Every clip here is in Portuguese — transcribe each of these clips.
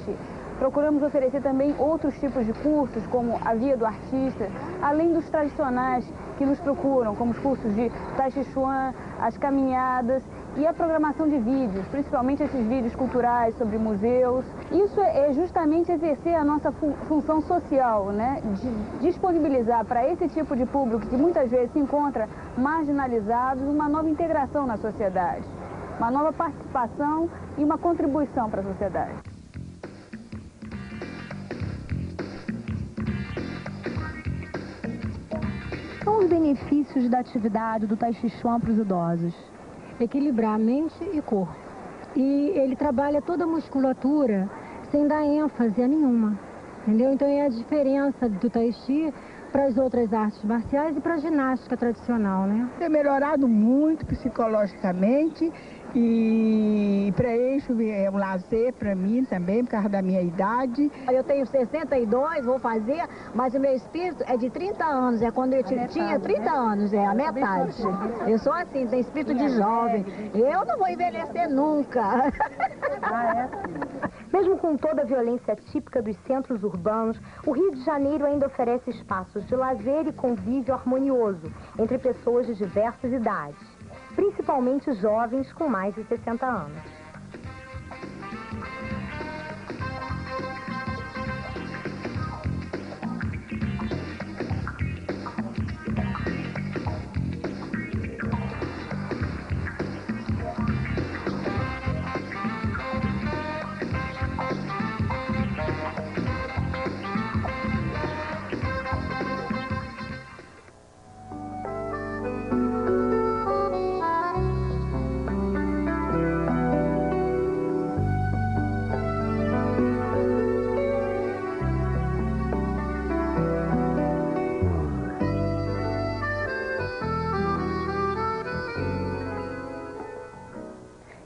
Tai-Chi. Procuramos oferecer também outros tipos de cursos, como a Via do Artista, além dos tradicionais que nos procuram, como os cursos de Tai Chi Chuan, as caminhadas e a programação de vídeos, principalmente esses vídeos culturais sobre museus. Isso é justamente exercer a nossa função social, né? De disponibilizar para esse tipo de público que muitas vezes se encontra marginalizado uma nova integração na sociedade, uma nova participação e uma contribuição para a sociedade. Quais são os benefícios da atividade do Tai Chi Chuan para os idosos? Equilibrar a mente e corpo. E ele trabalha toda a musculatura sem dar ênfase a nenhuma, entendeu? Então é a diferença do Tai Chi para as outras artes marciais e para a ginástica tradicional, né? Tem melhorado muito psicologicamente e preenche um lazer para mim também, por causa da minha idade. Eu tenho 62, vou fazer, mas o meu espírito é de 30 anos, é quando eu tinha 30 anos, é a metade. Eu sou assim, tenho espírito de jovem. Eu não vou envelhecer nunca. Mesmo com toda a violência típica dos centros urbanos, o Rio de Janeiro ainda oferece espaços de lazer e convívio harmonioso entre pessoas de diversas idades, principalmente jovens com mais de 60 anos.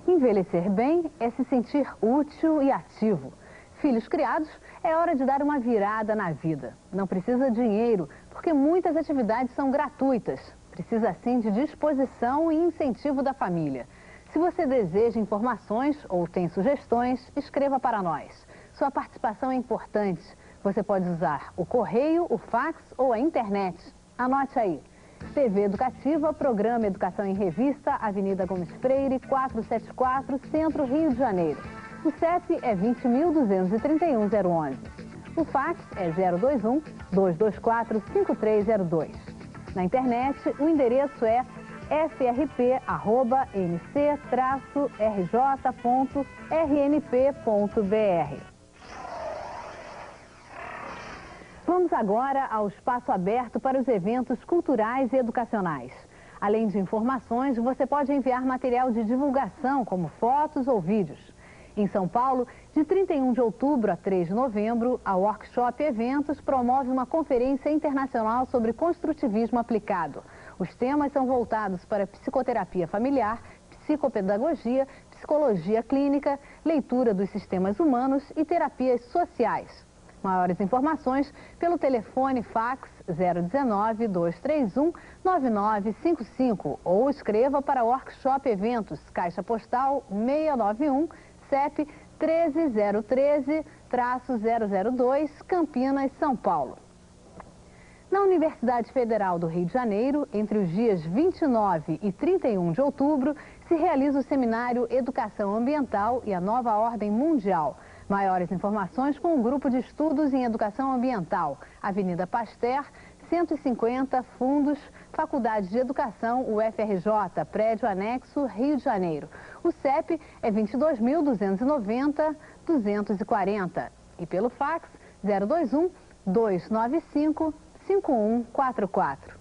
Envelhecer bem é se sentir útil e ativo. Filhos criados, é hora de dar uma virada na vida. Não precisa dinheiro, porque muitas atividades são gratuitas. Precisa sim de disposição e incentivo da família. Se você deseja informações ou tem sugestões, escreva para nós. Sua participação é importante. Você pode usar o correio, o fax ou a internet. Anote aí. TV Educativa, Programa Educação em Revista, Avenida Gomes Freire, 474, Centro, Rio de Janeiro. O CEP é 20.231.011. O fax é 021-224-5302. Na internet, o endereço é frp@mc-rj.rnp.br. Vamos agora ao espaço aberto para os eventos culturais e educacionais. Além de informações, você pode enviar material de divulgação, como fotos ou vídeos. Em São Paulo, de 31 de outubro a 3 de novembro, a Workshop Eventos promove uma conferência internacional sobre construtivismo aplicado. Os temas são voltados para psicoterapia familiar, psicopedagogia, psicologia clínica, leitura dos sistemas humanos e terapias sociais. Maiores informações pelo telefone fax 019-231-9955 ou escreva para Workshop Eventos, Caixa Postal 691, CEP 13013-002, Campinas, São Paulo. Na Universidade Federal do Rio de Janeiro, entre os dias 29 e 31 de outubro, se realiza o seminário Educação Ambiental e a Nova Ordem Mundial. Maiores informações com o Grupo de Estudos em Educação Ambiental, Avenida Pasteur, 150, Fundos, Faculdade de Educação, UFRJ, Prédio Anexo, Rio de Janeiro. O CEP é 22.290-240 e pelo fax 021-295-5144.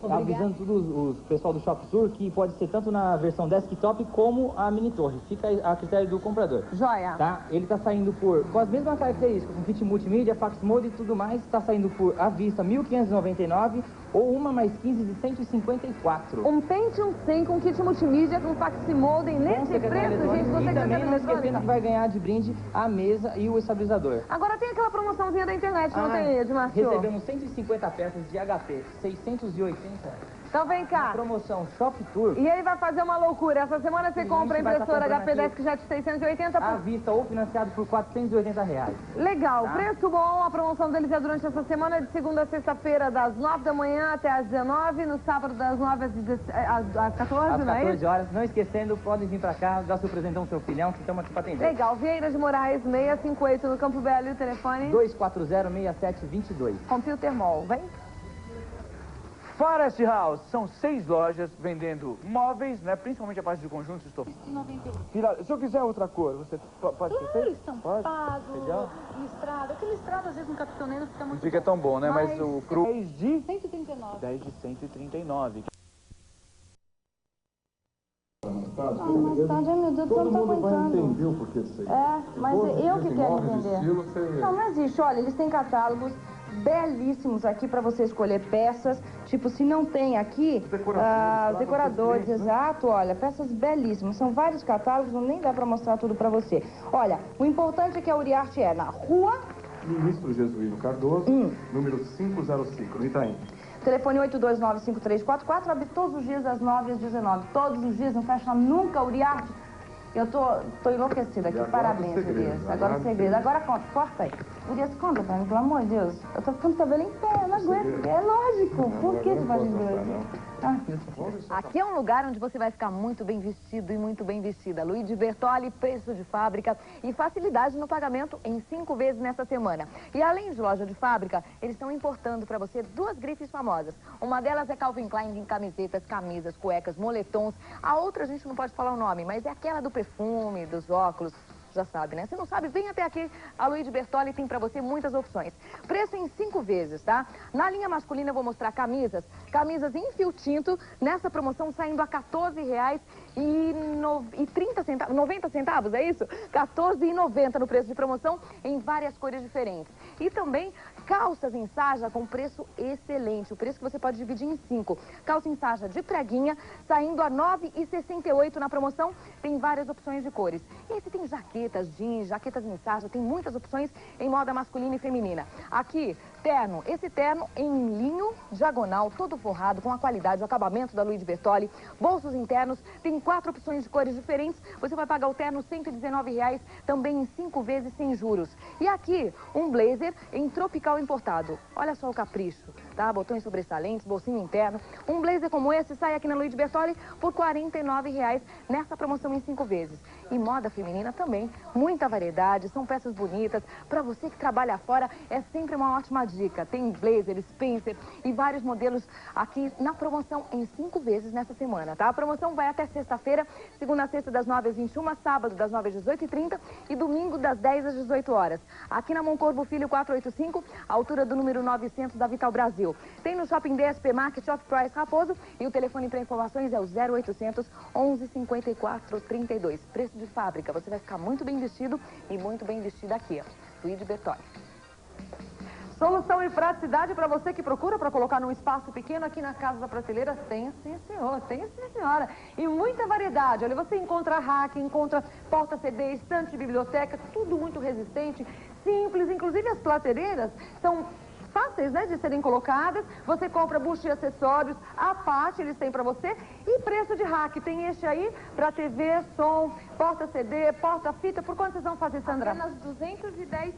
Avisando tudo o pessoal do Shop Sur que pode ser tanto na versão desktop como a mini torre. Fica a critério do comprador. Joia. Tá? Ele está saindo com as mesmas características, com kit multimídia, fax mode e tudo mais. Está saindo por à vista R$ 1.599 ou uma mais 15 de 154. Um Pentium 100 com kit multimídia, com fax modem nesse preço, gente, você e que também não esquecendo que vai ganhar de brinde a mesa e o estabilizador. Agora tem aquela promoçãozinha da internet, não tem, Edmárcio? Recebemos 150 peças de HP, 680. Então vem cá. Promoção Shop Tour. E ele vai fazer uma loucura. Essa semana você compra a impressora HP Desk já de 680 à vista ou financiado por R$480. Legal, tá? Preço bom. A promoção deles é durante essa semana, de segunda a sexta-feira, das 9 da manhã até às 19, no sábado das 9 às 14, às não é 14 isso? horas. Não esquecendo, podem vir pra cá, dar seu presentão pro seu filhão, que estamos aqui pra atender. Legal, Vieira de Moraes, 658 no Campo Belo, e o telefone? 240-6722. Computer Mall, vem? Forest House, são 6 lojas vendendo móveis, né? Principalmente a parte de conjuntos, estou... 91. Se eu quiser outra cor, você pode ser? Estampado, listrado. Aquele listrado, às vezes, no capitoneiro fica muito... Não fica tão bom, né? Mas o cru... 10 de... 139. 10 de 139. Mais tarde, ai meu Deus, eu não tô aguentando. Entender o porquê disso aí. Mas eu que quero entender. Não, não existe. Olha, eles têm catálogos belíssimos aqui para você escolher peças. Tipo, se não tem aqui, decoradores, exato, olha, peças belíssimas. São vários catálogos, não nem dá para mostrar tudo para você. Olha, o importante é que a Uriarte é na rua... Ministro Jesuíno Cardoso, número 505, no Itaim. Telefone 829-5344, abre todos os dias das 9 às 19. Todos os dias, não fecha nunca, Uriarte. Eu tô enlouquecida aqui, parabéns, Urias. Agora o segredo. Agora conta, corta aí. Urias, conta pra mim, pelo amor de Deus. Eu tô ficando cabelo em pé, eu não aguento. É lógico. Por que você faz isso? Aqui é um lugar onde você vai ficar muito bem vestido e muito bem vestida. Luigi Bertoli, preço de fábrica e facilidade no pagamento em 5 vezes nessa semana. E além de loja de fábrica, eles estão importando para você 2 grifes famosas. Uma delas é Calvin Klein em camisetas, camisas, cuecas, moletons. A outra a gente não pode falar o nome, mas é aquela do perfume, dos óculos. Já sabe, né? Se não sabe, vem até aqui. A Luigi Bertoli tem pra você muitas opções. Preço em 5 vezes, tá? Na linha masculina eu vou mostrar camisas. Camisas em fio tinto, nessa promoção saindo a R$14,30, 90 centavos, é isso? R$14,90 no preço de promoção, em várias cores diferentes. E também calças em sarja com preço excelente. O preço que você pode dividir em 5. Calça em sarja de preguinha, saindo a R$9,68 na promoção. Tem várias opções de cores. E esse tem jaquetas, jeans, jaquetas em sarja. Tem muitas opções em moda masculina e feminina. Aqui, terno. Esse terno em linho diagonal, todo forrado, com a qualidade, o acabamento da Luigi Bertoli. Bolsos internos. Tem 4 opções de cores diferentes. Você vai pagar o terno R$119, também em 5 vezes sem juros. E aqui, um blazer em tropical importado. Olha só o capricho, tá? Botões sobressalentes, bolsinho interno. Um blazer como esse sai aqui na Luigi Bertoli por R$49 nessa promoção em 5 vezes. E moda feminina também, muita variedade, são peças bonitas. Para você que trabalha fora, é sempre uma ótima dica. Tem blazer, Spencer e vários modelos aqui na promoção em 5 vezes nessa semana, tá? A promoção vai até sexta-feira, segunda a sexta das 9 às 21, sábado das 9 às 18h30 e domingo das 10 às 18 horas. Aqui na Moncorvo Filho 485, altura do número 900 da Vital Brasil. Tem no Shopping DSP Market, Off Price Raposo e o telefone para informações é o 0800 11 54 32. Preço de fábrica. Você vai ficar muito bem vestido e muito bem vestida aqui, ó. Luigi Bertoli. Solução e praticidade para você que procura para colocar num espaço pequeno aqui na Casa da Prateleira. Tem sim, senhor. Tem sim, senhora. E muita variedade. Olha, você encontra rack, encontra porta-CD, estante de biblioteca, tudo muito resistente, simples. Inclusive as prateleiras são fáceis, né, de serem colocadas. Você compra bucho e acessórios à parte, eles têm pra você. E preço de rack, tem este aí pra TV, som, porta-CD, porta-fita. Por quanto vocês vão fazer, Sandra? Apenas R$210.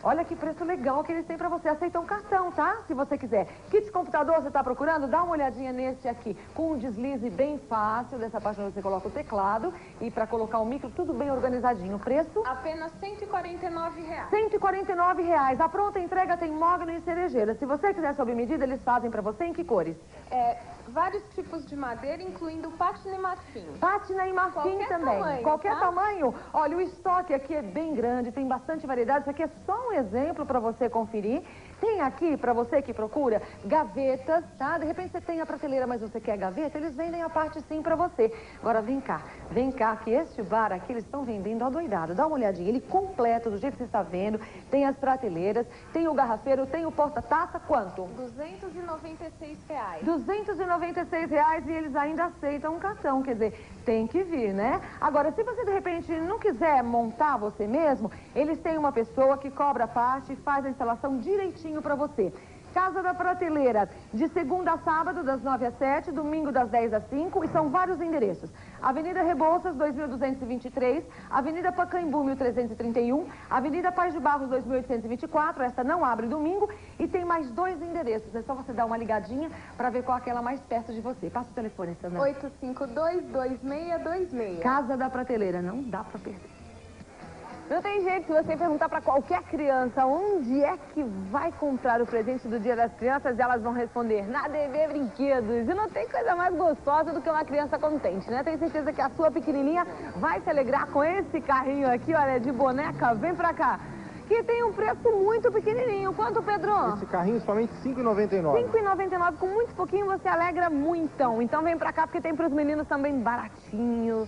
Olha que preço legal que eles têm pra você. Aceitam cartão, tá? Se você quiser. Kit computador, você tá procurando? Dá uma olhadinha neste aqui, com um deslize bem fácil. Dessa parte onde você coloca o teclado. E pra colocar o micro, tudo bem organizadinho. O preço? Apenas R$149. R$149. A pronta entrega tem mogno e cerejeira. Se você quiser sob medida, eles fazem pra você em que cores? Vários tipos de madeira em incluindo pátina e marfim. Pátina e marfim Qualquer também. tamanho, Qualquer tá? tamanho. Olha, o estoque aqui é bem grande, tem bastante variedade. Isso aqui é só um exemplo para você conferir. Tem aqui, para você que procura, gavetas, tá? De repente você tem a prateleira, mas você quer gaveta, eles vendem a parte sim para você. Agora vem cá, que este bar aqui eles estão vendendo adoidado. Dá uma olhadinha, ele completo, do jeito que você está vendo. Tem as prateleiras, tem o garrafeiro, tem o porta-taça, quanto? R$296. R$296 e eles ainda aceitam um cartão, quer dizer, tem que vir, né? Agora, se você de repente não quiser montar você mesmo, eles têm uma pessoa que cobra a parte e faz a instalação direitinho para você. Casa da Prateleira, de segunda a sábado, das 9 às 7, domingo das 10 às 5, e são vários endereços. Avenida Rebouças, 2223, Avenida Pacaembu, 1331, Avenida Paz de Barros, 2824, esta não abre domingo, e tem mais 2 endereços. É só você dar uma ligadinha para ver qual é aquela mais perto de você. Passa o telefone, Sandra. 852-2626. Casa da Prateleira, não dá para perder. Não tem jeito, se você perguntar para qualquer criança onde é que vai comprar o presente do Dia das Crianças, elas vão responder, na DB Brinquedos. E não tem coisa mais gostosa do que uma criança contente, né? Tenho certeza que a sua pequenininha vai se alegrar com esse carrinho aqui, olha, de boneca. Vem pra cá. Que tem um preço muito pequenininho. Quanto, Pedro? Esse carrinho somente R$5,99. R$5,99, com muito pouquinho você alegra muitão. Então vem pra cá porque tem pros meninos também baratinho.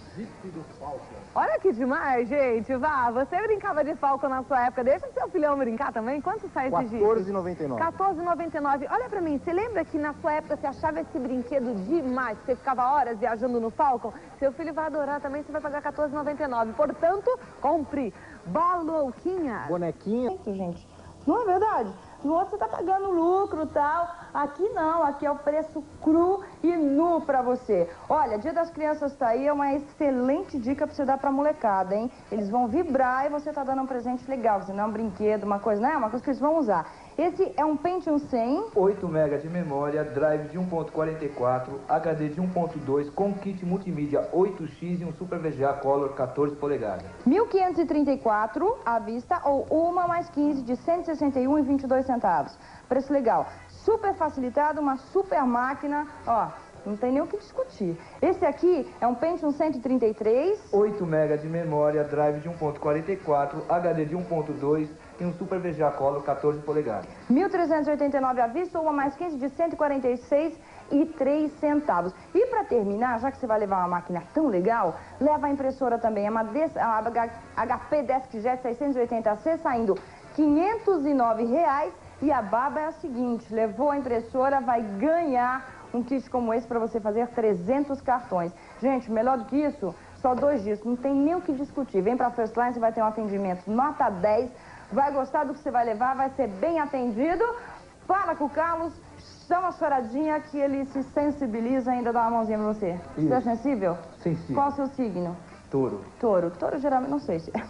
Olha que demais, gente. Vá, você brincava de Falcon na sua época. Deixa o seu filhão brincar também. Quanto sai esse jeep? R$14,99. R$14,99. Olha pra mim, você lembra que na sua época você achava esse brinquedo demais? Você ficava horas viajando no Falcon? Seu filho vai adorar também, você vai pagar R$14,99. Portanto, compre. Balouquinha. Bonequinha. Gente, não é verdade? No outro você tá pagando lucro e tal. Aqui não, aqui é o preço cru e nu pra você. Olha, Dia das Crianças tá aí, é uma excelente dica pra você dar pra molecada, hein? Eles vão vibrar e você tá dando um presente legal. Você não é um brinquedo, uma coisa, né? Uma coisa que eles vão usar. Esse é um Pentium 100. 8 MB de memória, drive de 1.44, HD de 1.2, com kit multimídia 8x e um Super VGA Color 14 polegadas. 1.534 à vista ou uma mais 15 de 161,22 centavos. Preço legal. Super facilitado, uma super máquina, ó. Não tem nem o que discutir. Esse aqui é um Pentium 133. 8 MB de memória, drive de 1.44, HD de 1.2 e um Super VGA Color 14 polegadas. 1.389 à vista ou uma mais 15 de 146,03 centavos. E para terminar, já que você vai levar uma máquina tão legal, leva a impressora também. É uma HP DeskJet 680C saindo R$509 e a baba é a seguinte, levou a impressora, vai ganhar um kit como esse para você fazer 300 cartões. Gente, melhor do que isso, só 2 dias, não tem nem o que discutir. Vem para a First Line, você vai ter um atendimento nota 10, vai gostar do que você vai levar, vai ser bem atendido. Fala com o Carlos, dá uma choradinha que ele se sensibiliza e ainda dá uma mãozinha para você. Isso. Você é sensível? Sensível. Qual o seu signo? Touro. Touro. Touro geralmente, não sei se é.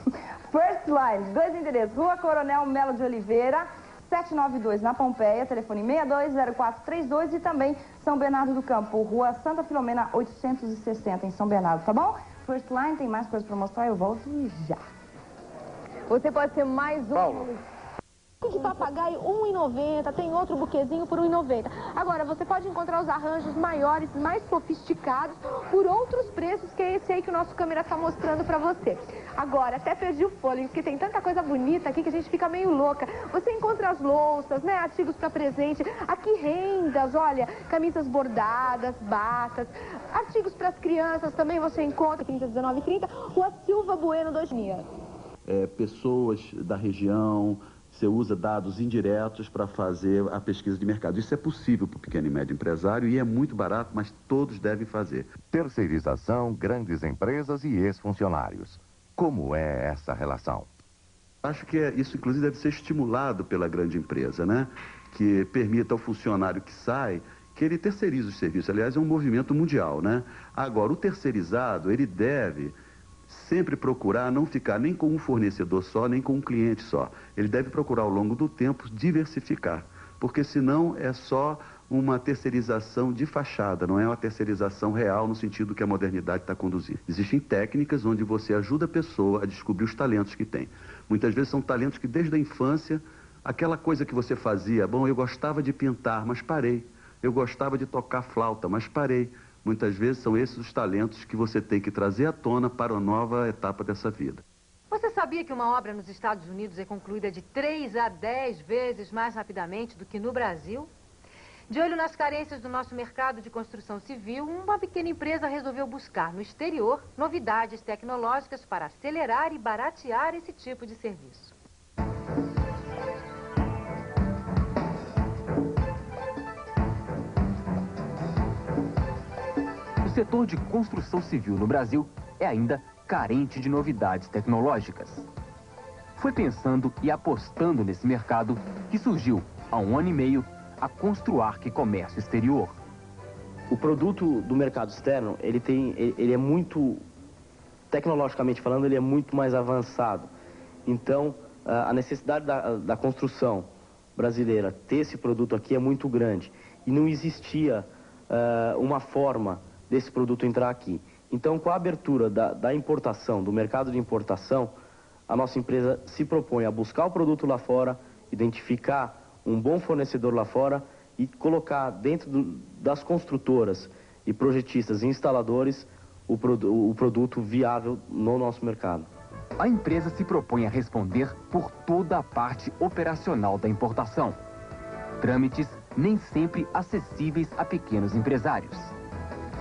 First Line, 2 endereços, Rua Coronel Melo de Oliveira, 792 na Pompeia, telefone 620432 e também São Bernardo do Campo, Rua Santa Filomena 860 em São Bernardo, tá bom? First Line, tem mais coisas para mostrar, eu volto já. Você pode ser mais um... Paulo. De papagaio, R$1,90, tem outro buquezinho por R$1,90. Agora, você pode encontrar os arranjos maiores, mais sofisticados, por outros preços, que é esse aí que o nosso câmera está mostrando pra você. Agora, até perdi o fôlego, porque tem tanta coisa bonita aqui que a gente fica meio louca. Você encontra as louças, né, artigos para presente, aqui rendas, olha, camisas bordadas, batas, artigos para as crianças também você encontra, 301930, Rua Silva Bueno 2000. Pessoas da região... Você usa dados indiretos para fazer a pesquisa de mercado. Isso é possível para o pequeno e médio empresário e é muito barato, mas todos devem fazer. Terceirização, grandes empresas e ex-funcionários. Como é essa relação? Acho que isso, inclusive, deve ser estimulado pela grande empresa, né? Que permita ao funcionário que sai que ele terceirize os serviços. Aliás, é um movimento mundial, né? Agora, o terceirizado, ele deve... sempre procurar não ficar nem com um fornecedor só, nem com um cliente só. Ele deve procurar ao longo do tempo diversificar, porque senão é só uma terceirização de fachada, não é uma terceirização real no sentido que a modernidade está conduzindo. Existem técnicas onde você ajuda a pessoa a descobrir os talentos que tem. Muitas vezes são talentos que desde a infância, aquela coisa que você fazia, bom, eu gostava de pintar, mas parei. Eu gostava de tocar flauta, mas parei. Muitas vezes são esses os talentos que você tem que trazer à tona para uma nova etapa dessa vida. Você sabia que uma obra nos Estados Unidos é concluída de 3 a 10 vezes mais rapidamente do que no Brasil? De olho nas carências do nosso mercado de construção civil, uma pequena empresa resolveu buscar no exterior novidades tecnológicas para acelerar e baratear esse tipo de serviço. O setor de construção civil no Brasil é ainda carente de novidades tecnológicas. Foi pensando e apostando nesse mercado que surgiu, há 1 ano e meio, a Construarch Comércio Exterior. O produto do mercado externo, ele é muito, tecnologicamente falando, ele é muito mais avançado. Então, a necessidade da construção brasileira ter esse produto aqui é muito grande. E não existia uma forma desse produto entrar aqui. Então, com a abertura da importação, do mercado de importação, a nossa empresa se propõe a buscar o produto lá fora, identificar um bom fornecedor lá fora e colocar dentro das construtoras e projetistas e instaladores o produto viável no nosso mercado. A empresa se propõe a responder por toda a parte operacional da importação. Trâmites nem sempre acessíveis a pequenos empresários.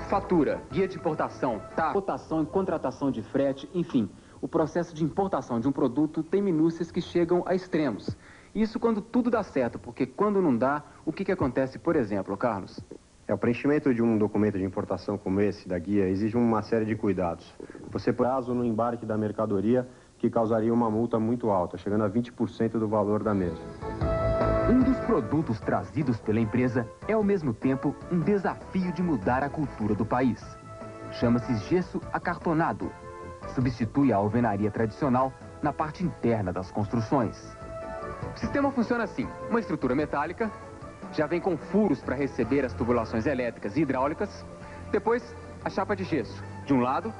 Fatura, guia de importação, cotação e contratação de frete, enfim. O processo de importação de um produto tem minúcias que chegam a extremos. Isso quando tudo dá certo, porque quando não dá, o que acontece, por exemplo, Carlos? O preenchimento de um documento de importação como esse, da guia, exige uma série de cuidados. Você põe prazo no embarque da mercadoria que causaria uma multa muito alta, chegando a 20% do valor da mesma. Um dos produtos trazidos pela empresa é, ao mesmo tempo, um desafio de mudar a cultura do país. Chama-se gesso acartonado. Substitui a alvenaria tradicional na parte interna das construções. O sistema funciona assim: uma estrutura metálica, já vem com furos para receber as tubulações elétricas e hidráulicas, depois a chapa de gesso, de um lado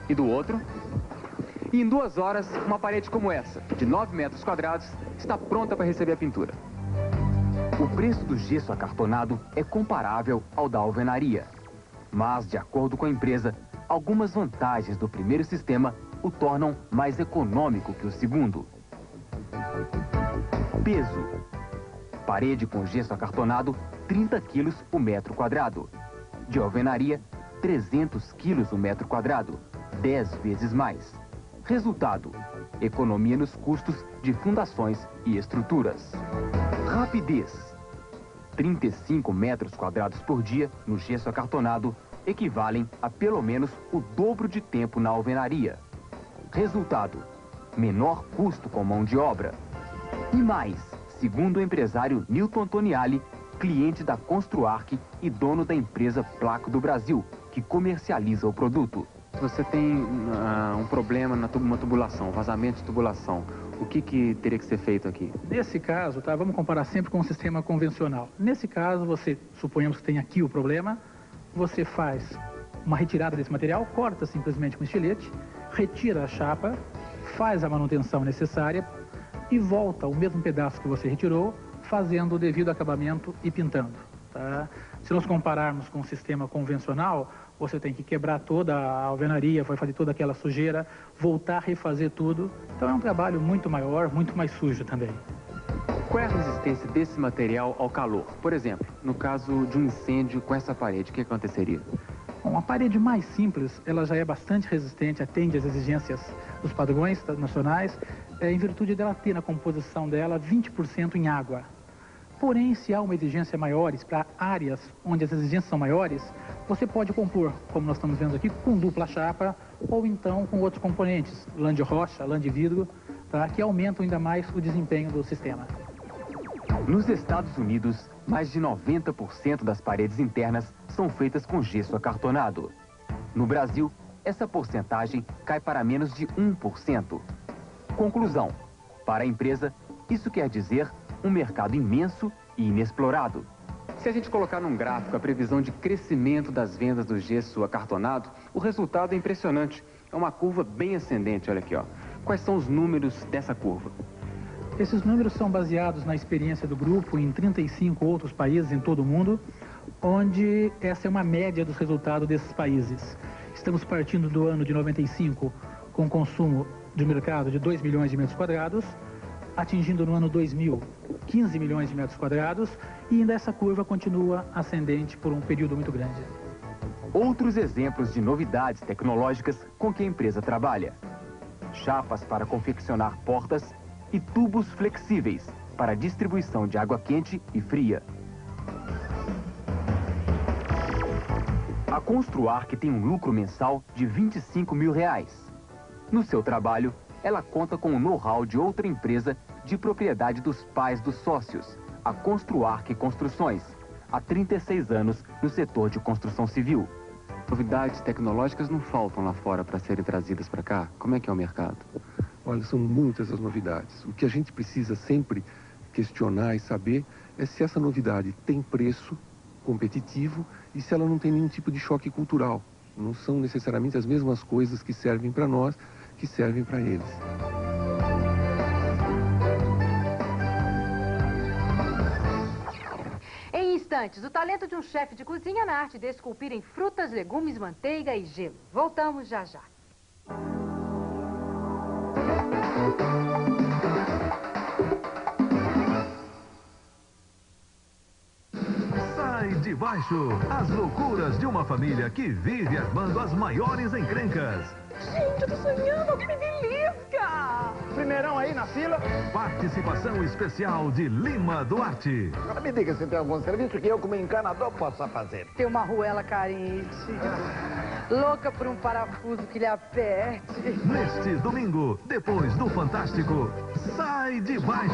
e do outro, e em 2 horas uma parede como essa, de 9 metros quadrados, está pronta para receber a pintura. O preço do gesso acartonado é comparável ao da alvenaria, mas, de acordo com a empresa, algumas vantagens do primeiro sistema o tornam mais econômico que o segundo. Peso. Parede com gesso acartonado, 30 quilos o metro quadrado. De alvenaria, 300 quilos o metro quadrado, 10 vezes mais. Resultado: economia nos custos de fundações e estruturas. Rapidez. 35 metros quadrados por dia no gesso acartonado equivalem a pelo menos o dobro de tempo na alvenaria. Resultado: menor custo com mão de obra. E mais, segundo o empresário Nilton Antoniali, cliente da Construarch e dono da empresa Placo do Brasil, que comercializa o produto. Você tem um problema na uma tubulação, vazamento de tubulação. O que teria que ser feito aqui? Nesse caso, vamos comparar sempre com o sistema convencional. Nesse caso, você, suponhamos que tem aqui o problema, você faz uma retirada desse material, corta simplesmente com estilete, retira a chapa, faz a manutenção necessária e volta o mesmo pedaço que você retirou, fazendo o devido acabamento e pintando. Tá? Se nós compararmos com o sistema convencional, você tem que quebrar toda a alvenaria, vai fazer toda aquela sujeira, voltar a refazer tudo. Então é um trabalho muito maior, muito mais sujo também. Qual é a resistência desse material ao calor? Por exemplo, no caso de um incêndio com essa parede, o que aconteceria? Bom, a parede mais simples, ela já é bastante resistente, atende às exigências dos padrões nacionais, em virtude dela ter na composição dela 20% em água. Porém, se há uma exigência maiores para áreas onde as exigências são maiores, você pode compor, como nós estamos vendo aqui, com dupla chapa ou então com outros componentes, lã de rocha, lã de vidro, tá? Que aumentam ainda mais o desempenho do sistema. Nos Estados Unidos, mais de 90% das paredes internas são feitas com gesso acartonado. No Brasil, essa porcentagem cai para menos de 1%. Conclusão: para a empresa, isso quer dizer um mercado imenso e inexplorado. Se a gente colocar num gráfico a previsão de crescimento das vendas do gesso acartonado, o resultado é impressionante. É uma curva bem ascendente, olha aqui, ó. Quais são os números dessa curva? Esses números são baseados na experiência do grupo em 35 outros países em todo o mundo. onde essa é uma média dos resultados desses países. Estamos partindo do ano de 95 com consumo de mercado de 2 milhões de metros quadrados, atingindo no ano 2000 15 milhões de metros quadrados, e ainda essa curva continua ascendente por um período muito grande. Outros exemplos de novidades tecnológicas com que a empresa trabalha: chapas para confeccionar portas e tubos flexíveis para distribuição de água quente e fria. A Construar, que tem um lucro mensal de R$25 mil. No seu trabalho, ela conta com o know-how de outra empresa de propriedade dos pais dos sócios, a Construarc Construções, há 36 anos no setor de construção civil. Novidades tecnológicas não faltam lá fora para serem trazidas para cá? Como é que é o mercado? Olha, são muitas as novidades. O que a gente precisa sempre questionar e saber é se essa novidade tem preço competitivo e se ela não tem nenhum tipo de choque cultural. Não são necessariamente as mesmas coisas que servem para nós, que servem para eles. Em instantes, o talento de um chefe de cozinha na arte de esculpir em frutas, legumes, manteiga e gelo. Voltamos já já. Sai de baixo, as loucuras de uma família que vive armando as maiores encrencas. Gente, eu tô sonhando, alguém me belisca! Primeirão aí na fila. Participação especial de Lima Duarte. Agora me diga se tem algum serviço que eu, como encanador, possa fazer. Tem uma arruela carente, louca por um parafuso que lhe aperte. Neste domingo, depois do Fantástico, Sai de Baixo.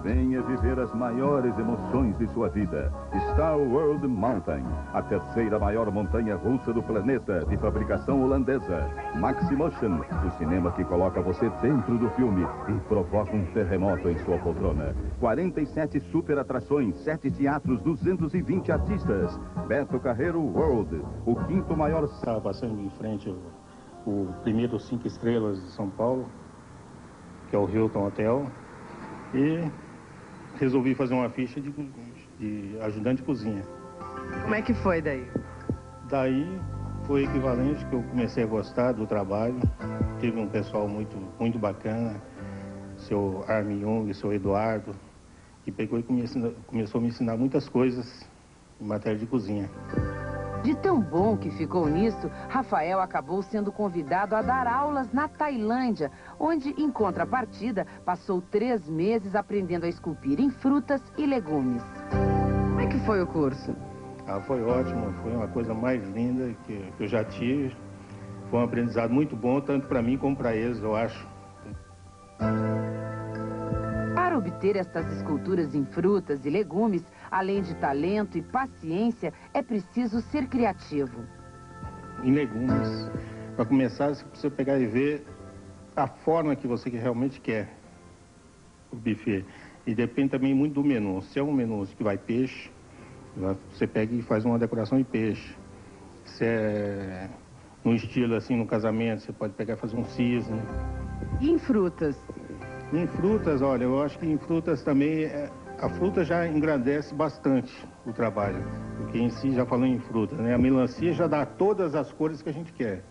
Venha viver as maiores emoções de sua vida. Star World Mountain, a terceira maior montanha russa do planeta, de fabricação holandesa. Maximotion, o cinema que coloca você dentro do filme e provoca um terremoto em sua poltrona. 47 super atrações, 7 teatros, 220 artistas. Beto Carreiro World, o quinto maior... Estava passando em frente o primeiro 5 estrelas de São Paulo, que é o Hilton Hotel. E resolvi fazer uma ficha de ajudante de cozinha. Como é que foi daí? Daí foi equivalente que eu comecei a gostar do trabalho. Tive um pessoal muito bacana, seu Armin Jung, seu Eduardo, que pegou e começou a me ensinar muitas coisas em matéria de cozinha. De tão bom que ficou nisso, Rafael acabou sendo convidado a dar aulas na Tailândia, onde, em contrapartida, passou 3 meses aprendendo a esculpir em frutas e legumes. Como é que foi o curso? Foi ótimo, foi uma coisa mais linda que eu já tive. Foi um aprendizado muito bom, tanto para mim como para eles, eu acho. Para obter estas esculturas em frutas e legumes, além de talento e paciência, é preciso ser criativo. Em legumes, para começar, você precisa pegar e ver a forma que você realmente quer o buffet. E depende também muito do menu. Se é um menu que vai peixe, você pega e faz uma decoração de peixe. Se é no estilo assim, no casamento, você pode pegar e fazer um cisne. E em frutas? Em frutas, olha, eu acho que em frutas também, a fruta já engrandece bastante o trabalho, porque em si, já falando em fruta, né? A melancia já dá todas as cores que a gente quer.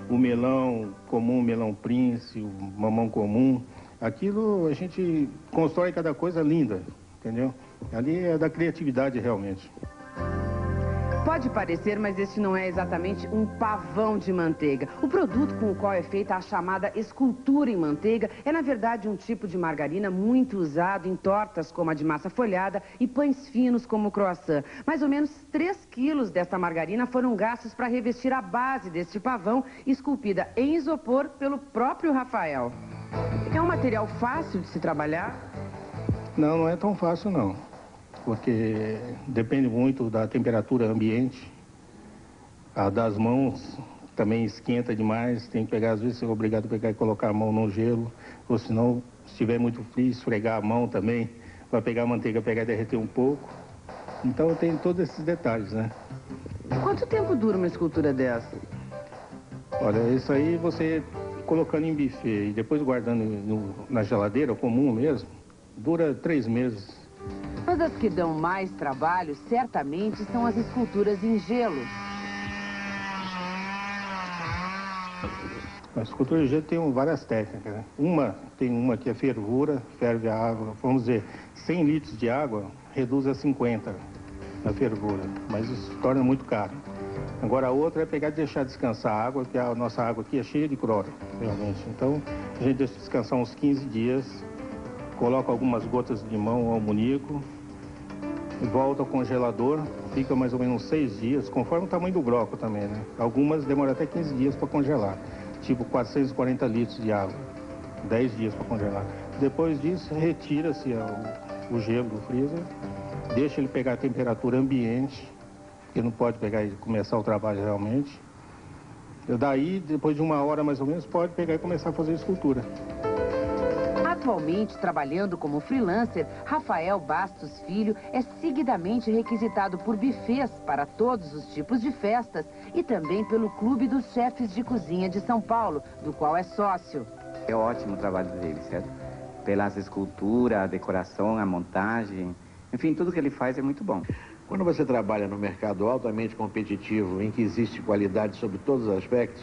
O melão comum, o melão Prince, o mamão comum, aquilo a gente constrói cada coisa linda, entendeu? Ali é da criatividade realmente. Pode parecer, mas este não é exatamente um pavão de manteiga. O produto com o qual é feita a chamada escultura em manteiga é, na verdade, um tipo de margarina muito usado em tortas como a de massa folhada e pães finos como o croissant. Mais ou menos 3 quilos desta margarina foram gastos para revestir a base deste pavão, esculpida em isopor pelo próprio Rafael. É um material fácil de se trabalhar? Não, não é tão fácil, não. Porque depende muito da temperatura ambiente. A das mãos também esquenta demais, tem que pegar, às vezes você é obrigado a pegar e colocar a mão no gelo, ou senão, se estiver muito frio, esfregar a mão também, vai pegar a manteiga, pegar e derreter um pouco. Então tem todos esses detalhes, né? Quanto tempo dura uma escultura dessa? Olha, isso aí você colocando em buffet e depois guardando na geladeira, comum mesmo, dura 3 meses. Mas as que dão mais trabalho, certamente, são as esculturas em gelo. A escultura de gelo tem várias técnicas, né? Tem uma que é fervura, ferve a água, vamos dizer, 100 litros de água, reduz a 50 na fervura, mas isso torna muito caro. Agora a outra é pegar e deixar descansar a água, porque a nossa água aqui é cheia de cloro, realmente. Então a gente deixa descansar uns 15 dias, coloca algumas gotas de limão ou amoníaco, volta ao congelador, fica mais ou menos 6 dias, conforme o tamanho do bloco também, né? Algumas demoram até 15 dias para congelar, tipo 440 litros de água, 10 dias para congelar. Depois disso, retira-se o gelo do freezer, deixa ele pegar a temperatura ambiente, porque não pode pegar e começar o trabalho realmente. Daí, depois de 1 hora mais ou menos, pode pegar e começar a fazer a escultura. Atualmente, trabalhando como freelancer, Rafael Bastos Filho é seguidamente requisitado por buffets para todos os tipos de festas e também pelo Clube dos Chefes de Cozinha de São Paulo, do qual é sócio. É ótimo o trabalho dele, certo? Pelas esculturas, a decoração, a montagem, enfim, tudo que ele faz é muito bom. Quando você trabalha no mercado altamente competitivo, em que existe qualidade sobre todos os aspectos,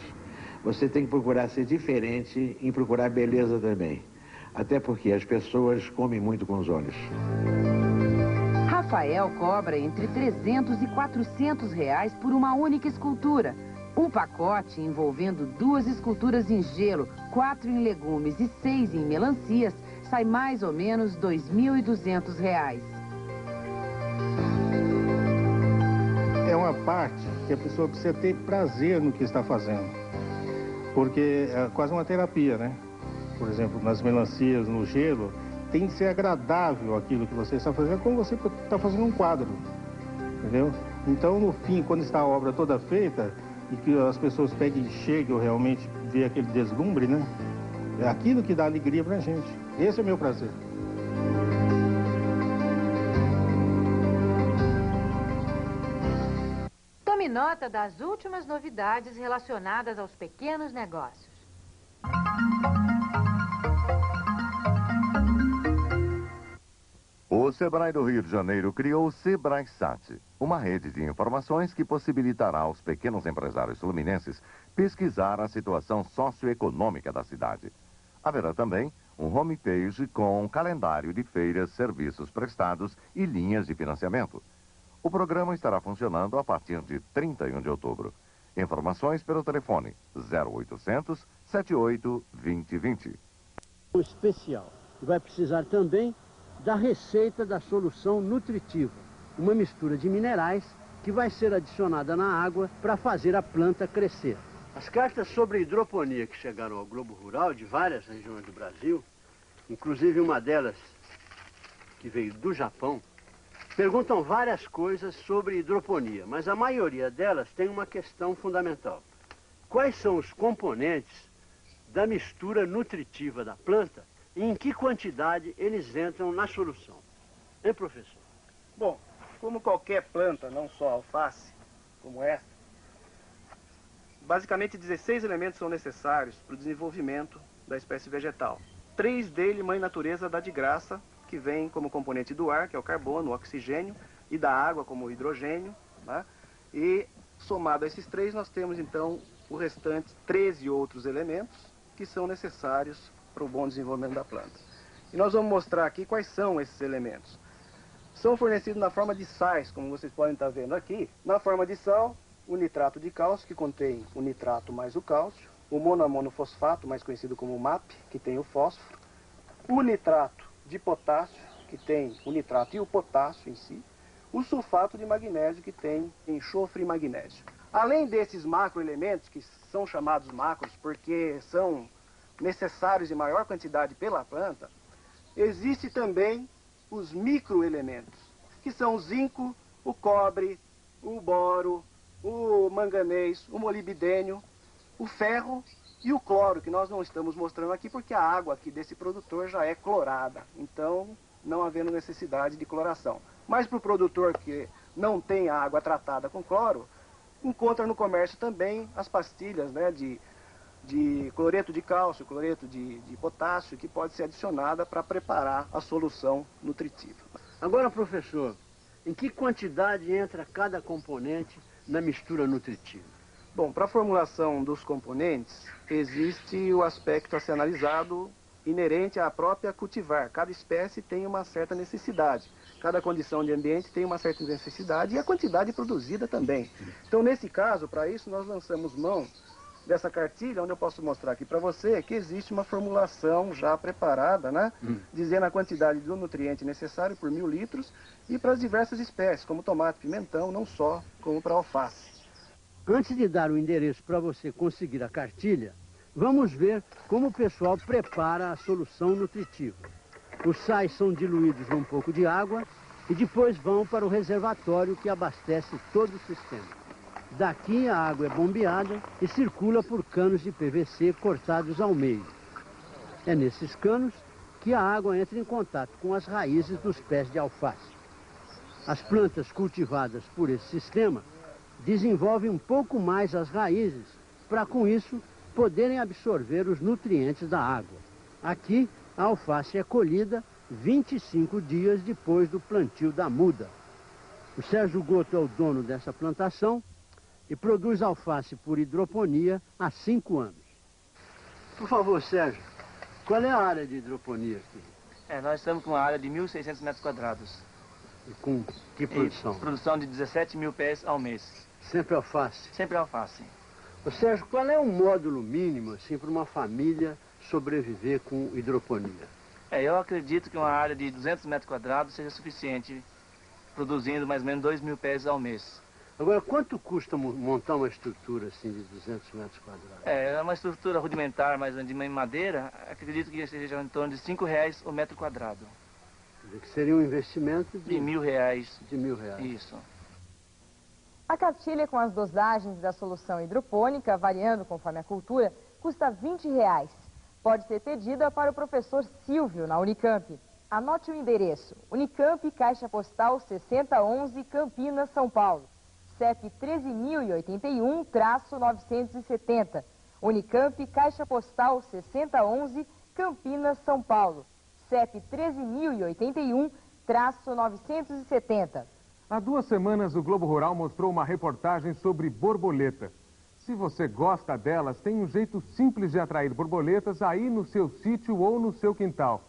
você tem que procurar ser diferente e procurar beleza também. Até porque as pessoas comem muito com os olhos. Rafael cobra entre 300 e 400 reais por uma única escultura. Um pacote envolvendo 2 esculturas em gelo, 4 em legumes e 6 em melancias sai mais ou menos R$ 2.200. É uma parte que a pessoa precisa ter prazer no que está fazendo, porque é quase uma terapia, né? Por exemplo, nas melancias, no gelo, tem que ser agradável aquilo que você está fazendo, como você está fazendo um quadro, entendeu? Então, no fim, quando está a obra toda feita e que as pessoas peguem e cheguem realmente ver aquele deslumbre, né? É aquilo que dá alegria pra gente. Esse é o meu prazer. Tome nota das últimas novidades relacionadas aos pequenos negócios. O Sebrae do Rio de Janeiro criou o Sebrae Sat, uma rede de informações que possibilitará aos pequenos empresários fluminenses pesquisar a situação socioeconômica da cidade. Haverá também um homepage com um calendário de feiras, serviços prestados e linhas de financiamento. O programa estará funcionando a partir de 31 de outubro. Informações pelo telefone 0800 78 2020. Um especial. Vai precisar também da receita da solução nutritiva, uma mistura de minerais que vai ser adicionada na água para fazer a planta crescer. As cartas sobre hidroponia que chegaram ao Globo Rural de várias regiões do Brasil, inclusive uma delas que veio do Japão, perguntam várias coisas sobre hidroponia, mas a maioria delas tem uma questão fundamental. Quais são os componentes da mistura nutritiva da planta e em que quantidade eles entram na solução? Hein, professor? Bom, como qualquer planta, não só alface, como esta, basicamente 16 elementos são necessários para o desenvolvimento da espécie vegetal. 3 deles, Mãe Natureza dá de graça, que vem como componente do ar, que é o carbono, o oxigênio, e da água, como o hidrogênio, né? E somado a esses 3, nós temos então o restante 13 outros elementos que são necessários para o bom desenvolvimento da planta. E nós vamos mostrar aqui quais são esses elementos. São fornecidos na forma de sais, como vocês podem estar vendo aqui. Na forma de sal, o nitrato de cálcio, que contém o nitrato mais o cálcio, o monoamonofosfato, mais conhecido como MAP, que tem o fósforo, o nitrato de potássio, que tem o nitrato e o potássio em si, o sulfato de magnésio, que tem enxofre e magnésio. Além desses macroelementos, que são chamados macros porque são necessários em maior quantidade pela planta, existe também os microelementos, que são o zinco, o cobre, o boro, o manganês, o molibdênio, o ferro e o cloro, que nós não estamos mostrando aqui porque a água aqui desse produtor já é clorada, então não havendo necessidade de cloração. Mas para o produtor que não tem a água tratada com cloro, encontra no comércio também as pastilhas, né, de cloreto de cálcio, cloreto de potássio, que pode ser adicionada para preparar a solução nutritiva. Agora, professor, em que quantidade entra cada componente na mistura nutritiva? Bom, para a formulação dos componentes, existe o aspecto a ser analisado inerente à própria cultivar. Cada espécie tem uma certa necessidade. Cada condição de ambiente tem uma certa necessidade e a quantidade produzida também. Então, nesse caso, para isso, nós lançamos mão dessa cartilha, onde eu posso mostrar aqui para você que existe uma formulação já preparada, né? Dizendo a quantidade do nutriente necessário por 1000 litros e para as diversas espécies, como tomate, pimentão, não só como para alface. Antes de dar o endereço para você conseguir a cartilha, vamos ver como o pessoal prepara a solução nutritiva. Os sais são diluídos num pouco de água e depois vão para o reservatório que abastece todo o sistema. Daqui a água é bombeada e circula por canos de PVC cortados ao meio. É nesses canos que a água entra em contato com as raízes dos pés de alface. As plantas cultivadas por esse sistema desenvolvem um pouco mais as raízes para, com isso, poderem absorver os nutrientes da água. Aqui, a alface é colhida 25 dias depois do plantio da muda. O Sérgio Goto é o dono dessa plantação e produz alface por hidroponia há 5 anos. Por favor, Sérgio, qual é a área de hidroponia aqui? Nós estamos com uma área de 1.600 metros quadrados. E com que produção? Produção de 17 mil pés ao mês. Sempre alface? Sempre alface. Ô Sérgio, qual é o módulo mínimo assim, para uma família sobreviver com hidroponia? Eu acredito que uma área de 200 metros quadrados seja suficiente, produzindo mais ou menos 2.000 pés ao mês. Agora, quanto custa montar uma estrutura assim de 200 metros quadrados? É uma estrutura rudimentar, mas de madeira, acredito que seja em torno de R$5 o metro quadrado. Que seria um investimento de R$1.000. De R$1.000. Isso. A cartilha com as dosagens da solução hidropônica, variando conforme a cultura, custa R$20. Pode ser pedida para o professor Silvio, na Unicamp. Anote o endereço: Unicamp, Caixa Postal 6011, Campinas, São Paulo. CEP 13.081-970. Unicamp, Caixa Postal 6011, Campinas, São Paulo. CEP 13.081-970. Há 2 semanas, o Globo Rural mostrou uma reportagem sobre borboleta. Se você gosta delas, tem um jeito simples de atrair borboletas aí no seu sítio ou no seu quintal.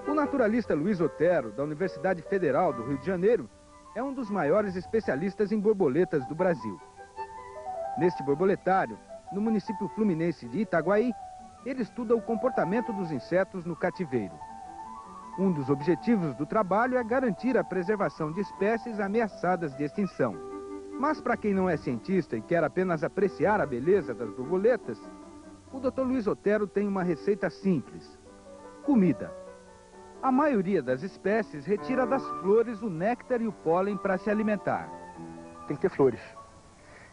O naturalista Luiz Otero, da Universidade Federal do Rio de Janeiro, é um dos maiores especialistas em borboletas do Brasil. Neste borboletário, no município fluminense de Itaguaí, ele estuda o comportamento dos insetos no cativeiro. Um dos objetivos do trabalho é garantir a preservação de espécies ameaçadas de extinção. Mas para quem não é cientista e quer apenas apreciar a beleza das borboletas, o Dr. Luiz Otero tem uma receita simples: comida. A maioria das espécies retira das flores o néctar e o pólen para se alimentar. Tem que ter flores.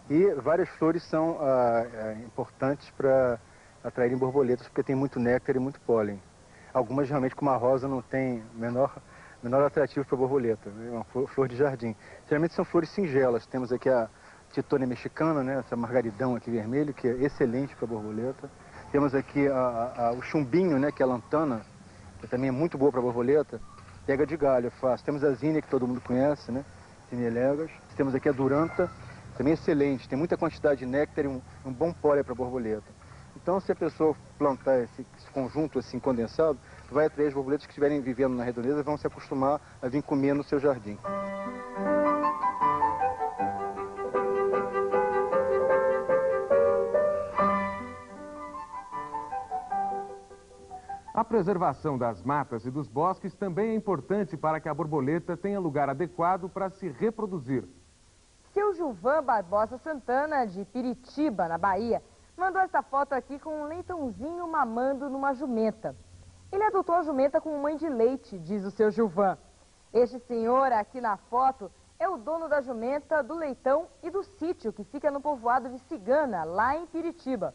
E várias flores são importantes para atraírem borboletas, porque tem muito néctar e muito pólen. Algumas realmente, como a rosa, não tem menor atrativo para borboleta. É uma flor de jardim. Geralmente são flores singelas. Temos aqui a Titônia mexicana, né? Essa margaridão aqui vermelho, que é excelente para borboleta. Temos aqui o chumbinho, né? Que é a lantana, que também é muito boa para borboleta. Pega de galho, é fácil. Temos a zinnia, que todo mundo conhece, né? Zinnielegas. Temos aqui a duranta, também excelente. Tem muita quantidade de néctar e um bom pólen para borboleta. Então, se a pessoa plantar esse conjunto assim condensado, vai atrair as borboletas que estiverem vivendo na redondeza, vão se acostumar a vir comer no seu jardim. A preservação das matas e dos bosques também é importante para que a borboleta tenha lugar adequado para se reproduzir. Seu Gilvan Barbosa Santana, de Piritiba, na Bahia, mandou essa foto aqui com um leitãozinho mamando numa jumenta. Ele adotou a jumenta como mãe de leite, diz o seu Gilvan. Este senhor aqui na foto é o dono da jumenta, do leitão e do sítio que fica no povoado de Cigana, lá em Piritiba.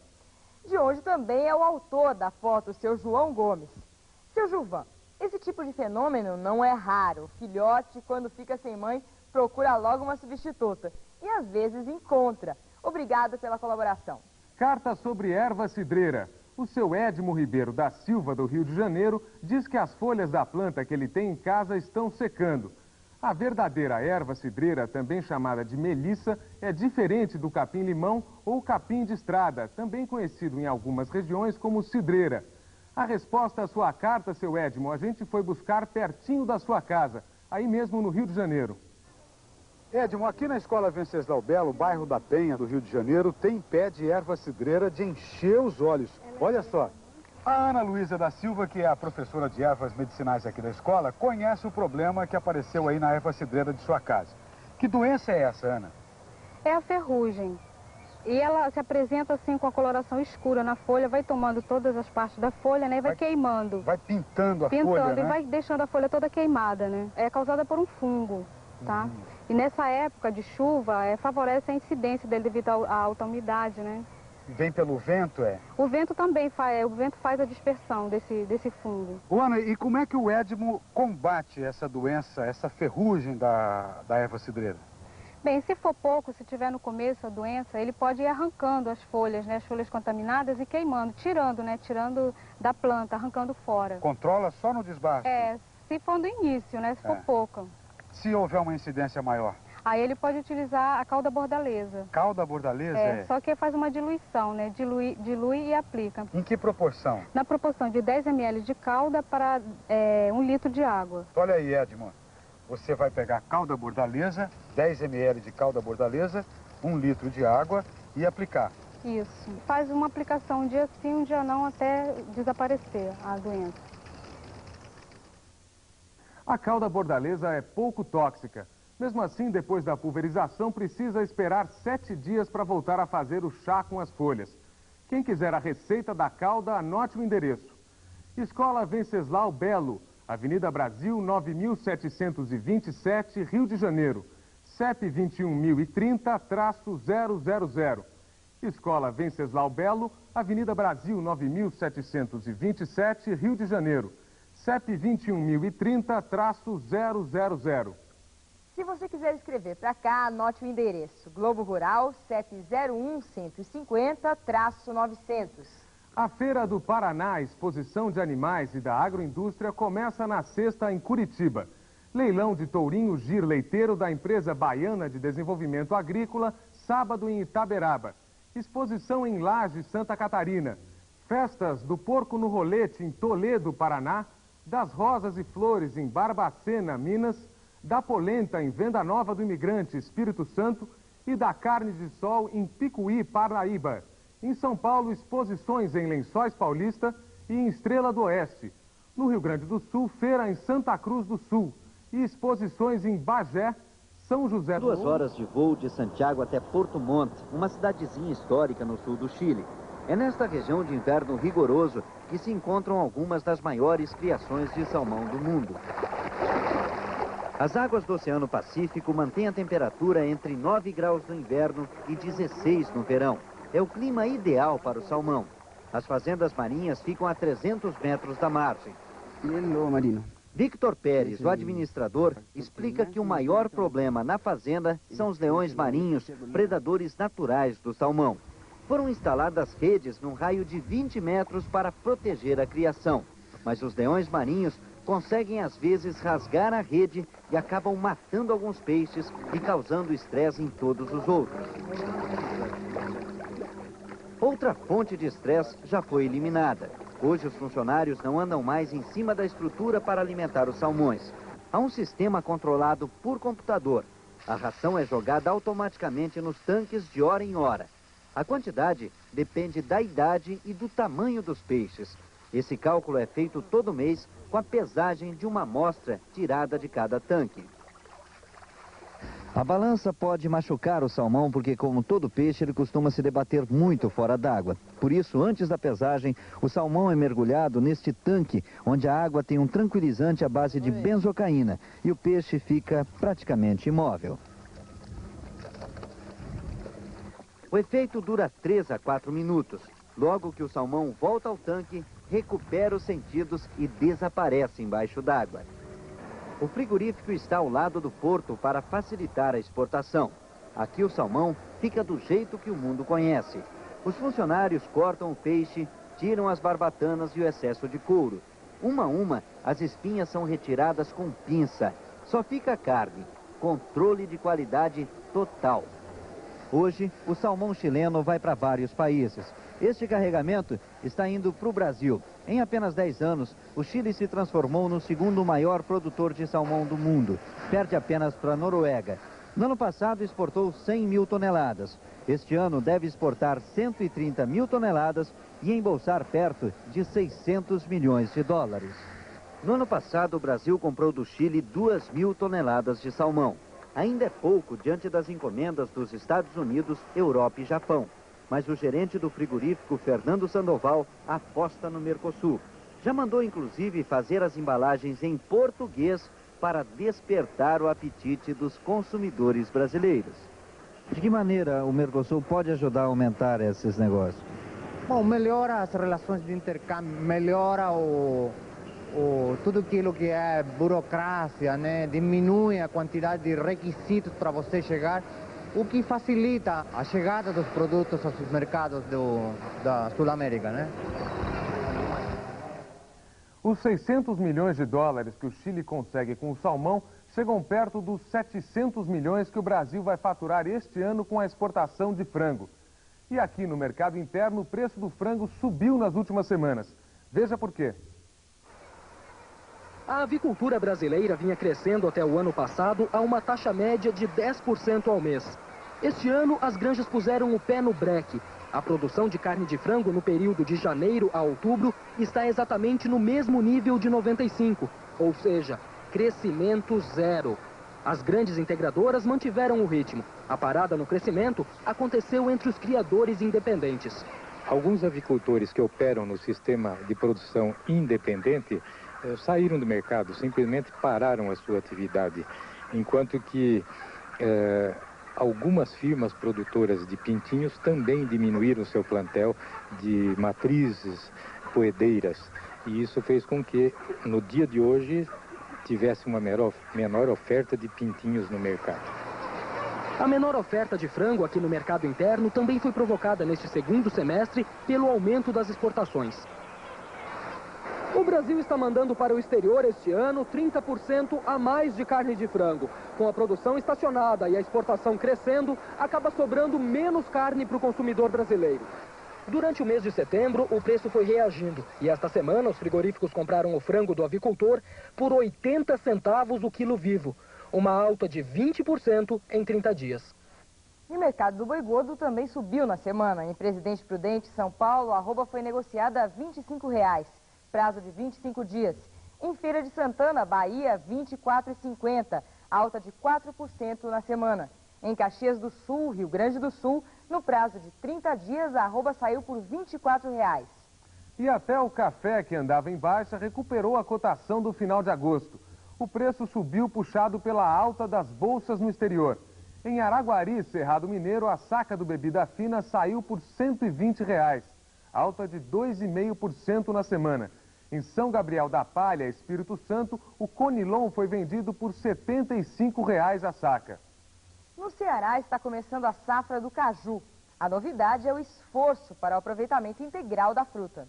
De onde também é o autor da foto, o seu João Gomes. Seu Gilvan, esse tipo de fenômeno não é raro. O filhote, quando fica sem mãe, procura logo uma substituta. E às vezes encontra. Obrigado pela colaboração. Carta sobre erva cidreira. O seu Edmo Ribeiro da Silva, do Rio de Janeiro, diz que as folhas da planta que ele tem em casa estão secando. A verdadeira erva cidreira, também chamada de melissa, é diferente do capim-limão ou capim de estrada, também conhecido em algumas regiões como cidreira. A resposta à sua carta, seu Edmo, a gente foi buscar pertinho da sua casa, aí mesmo no Rio de Janeiro. Edmo, aqui na Escola Venceslau Belo, bairro da Penha, do Rio de Janeiro, tem pé de erva cidreira de encher os olhos. Olha só. A Ana Luísa da Silva, que é a professora de ervas medicinais aqui da escola, conhece o problema que apareceu aí na erva cidreira de sua casa. Que doença é essa, Ana? É a ferrugem. E ela se apresenta assim com a coloração escura na folha, vai tomando todas as partes da folha, né, e vai queimando. Vai pintando a folha, né? Pintando e vai deixando a folha toda queimada, né? É causada por um fungo, tá? E nessa época de chuva, favorece a incidência dele devido à alta umidade, né? Vem pelo vento, é? O vento também faz a dispersão desse fungo. Ana, e como é que o Edmo combate essa doença, essa ferrugem da erva cidreira? Bem, se for pouco, se tiver no começo a doença, ele pode ir arrancando as folhas, né, as folhas contaminadas e queimando, tirando, né, tirando da planta, arrancando fora. Controla só no desbaste? Se for no início, né, se for pouco. Se houver uma incidência maior? Aí ele pode utilizar a calda bordaleza. Calda bordaleza? Só que faz uma diluição, né, dilui e aplica. Em que proporção? Na proporção de 10 ml de calda para 1 litro de água. Olha aí, Edmo. Você vai pegar calda bordaleza, 10 ml de calda bordaleza, 1 litro de água e aplicar. Isso. Faz uma aplicação um dia sim, um dia não, até desaparecer a doença. A calda bordaleza é pouco tóxica. Mesmo assim, depois da pulverização, precisa esperar 7 dias para voltar a fazer o chá com as folhas. Quem quiser a receita da calda, anote o endereço. Escola Venceslau Belo, Avenida Brasil, 9727, Rio de Janeiro, CEP 21030-000. Escola Venceslau Belo, Avenida Brasil, 9727, Rio de Janeiro, CEP 21030-000. Se você quiser escrever para cá, anote o endereço. Globo Rural, CEP 01150-900. A Feira do Paraná, exposição de animais e da agroindústria, começa na sexta em Curitiba. Leilão de tourinho gir leiteiro da empresa baiana de desenvolvimento agrícola, sábado em Itaberaba. Exposição em Lages, Santa Catarina. Festas do Porco no Rolete em Toledo, Paraná. Das Rosas e Flores em Barbacena, Minas. Da Polenta em Venda Nova do Imigrante, Espírito Santo. E da Carne de Sol em Picuí, Paraíba. Em São Paulo, exposições em Lençóis Paulista e em Estrela do Oeste. No Rio Grande do Sul, feira em Santa Cruz do Sul. E exposições em Bagé, São José do... 2 horas de voo de Santiago até Porto Montt, uma cidadezinha histórica no sul do Chile. É nesta região de inverno rigoroso que se encontram algumas das maiores criações de salmão do mundo. As águas do Oceano Pacífico mantêm a temperatura entre 9 graus no inverno e 16 no verão. É o clima ideal para o salmão. As fazendas marinhas ficam a 300 metros da margem. Victor Pérez, o administrador, explica que o maior problema na fazenda são os leões marinhos, predadores naturais do salmão. Foram instaladas redes num raio de 20 metros para proteger a criação. Mas os leões marinhos conseguem às vezes rasgar a rede e acabam matando alguns peixes e causando estresse em todos os outros. Outra fonte de estresse já foi eliminada. Hoje os funcionários não andam mais em cima da estrutura para alimentar os salmões. Há um sistema controlado por computador. A ração é jogada automaticamente nos tanques de hora em hora. A quantidade depende da idade e do tamanho dos peixes. Esse cálculo é feito todo mês com a pesagem de uma amostra tirada de cada tanque. A balança pode machucar o salmão porque, como todo peixe, ele costuma se debater muito fora d'água. Por isso, antes da pesagem, o salmão é mergulhado neste tanque, onde a água tem um tranquilizante à base de benzocaína e o peixe fica praticamente imóvel. O efeito dura 3 a 4 minutos. Logo que o salmão volta ao tanque, recupera os sentidos e desaparece embaixo d'água. O frigorífico está ao lado do porto para facilitar a exportação. Aqui o salmão fica do jeito que o mundo conhece. Os funcionários cortam o peixe, tiram as barbatanas e o excesso de couro. Uma a uma, as espinhas são retiradas com pinça. Só fica a carne. Controle de qualidade total. Hoje, o salmão chileno vai para vários países. Este carregamento está indo para o Brasil. Em apenas 10 anos, o Chile se transformou no segundo maior produtor de salmão do mundo. Perde apenas para a Noruega. No ano passado, exportou 100 mil toneladas. Este ano, deve exportar 130 mil toneladas e embolsar perto de 600 milhões de dólares. No ano passado, o Brasil comprou do Chile 2 mil toneladas de salmão. Ainda é pouco diante das encomendas dos Estados Unidos, Europa e Japão. Mas o gerente do frigorífico, Fernando Sandoval, aposta no Mercosul. Já mandou, inclusive, fazer as embalagens em português para despertar o apetite dos consumidores brasileiros. De que maneira o Mercosul pode ajudar a aumentar esses negócios? Bom, melhora as relações de intercâmbio, melhora tudo aquilo que é burocracia, né? Diminui a quantidade de requisitos para você chegar, o que facilita a chegada dos produtos aos mercados da Sul-América, né? Os 600 milhões de dólares que o Chile consegue com o salmão chegam perto dos 700 milhões que o Brasil vai faturar este ano com a exportação de frango. E aqui no mercado interno, o preço do frango subiu nas últimas semanas. Veja por quê. A avicultura brasileira vinha crescendo até o ano passado a uma taxa média de 10% ao mês. Este ano, as granjas puseram o pé no breque. A produção de carne de frango no período de janeiro a outubro está exatamente no mesmo nível de 95, ou seja, crescimento zero. As grandes integradoras mantiveram o ritmo. A parada no crescimento aconteceu entre os criadores independentes. Alguns avicultores que operam no sistema de produção independente saíram do mercado, simplesmente pararam a sua atividade, enquanto que algumas firmas produtoras de pintinhos também diminuíram seu plantel de matrizes poedeiras, e isso fez com que no dia de hoje tivesse uma menor oferta de pintinhos no mercado. A menor oferta de frango aqui no mercado interno também foi provocada neste segundo semestre pelo aumento das exportações. O Brasil está mandando para o exterior este ano 30% a mais de carne de frango. Com a produção estacionada e a exportação crescendo, acaba sobrando menos carne para o consumidor brasileiro. Durante o mês de setembro, o preço foi reagindo. E esta semana, os frigoríficos compraram o frango do avicultor por 80 centavos o quilo vivo. Uma alta de 20% em 30 dias. E o mercado do boi gordo também subiu na semana. Em Presidente Prudente, São Paulo, a arroba foi negociada a R$ 25,00. Prazo de 25 dias. Em Feira de Santana, Bahia, R$ 24,50, alta de 4% na semana. Em Caxias do Sul, Rio Grande do Sul, no prazo de 30 dias, a arroba saiu por R$ 24,00. E até o café, que andava em baixa, recuperou a cotação do final de agosto. O preço subiu puxado pela alta das bolsas no exterior. Em Araguari, Cerrado Mineiro, a saca do bebida fina saiu por R$ 120,00, alta de 2,5% na semana. Em São Gabriel da Palha, Espírito Santo, o Conilon foi vendido por R$ 75,00 a saca. No Ceará está começando a safra do caju. A novidade é o esforço para o aproveitamento integral da fruta.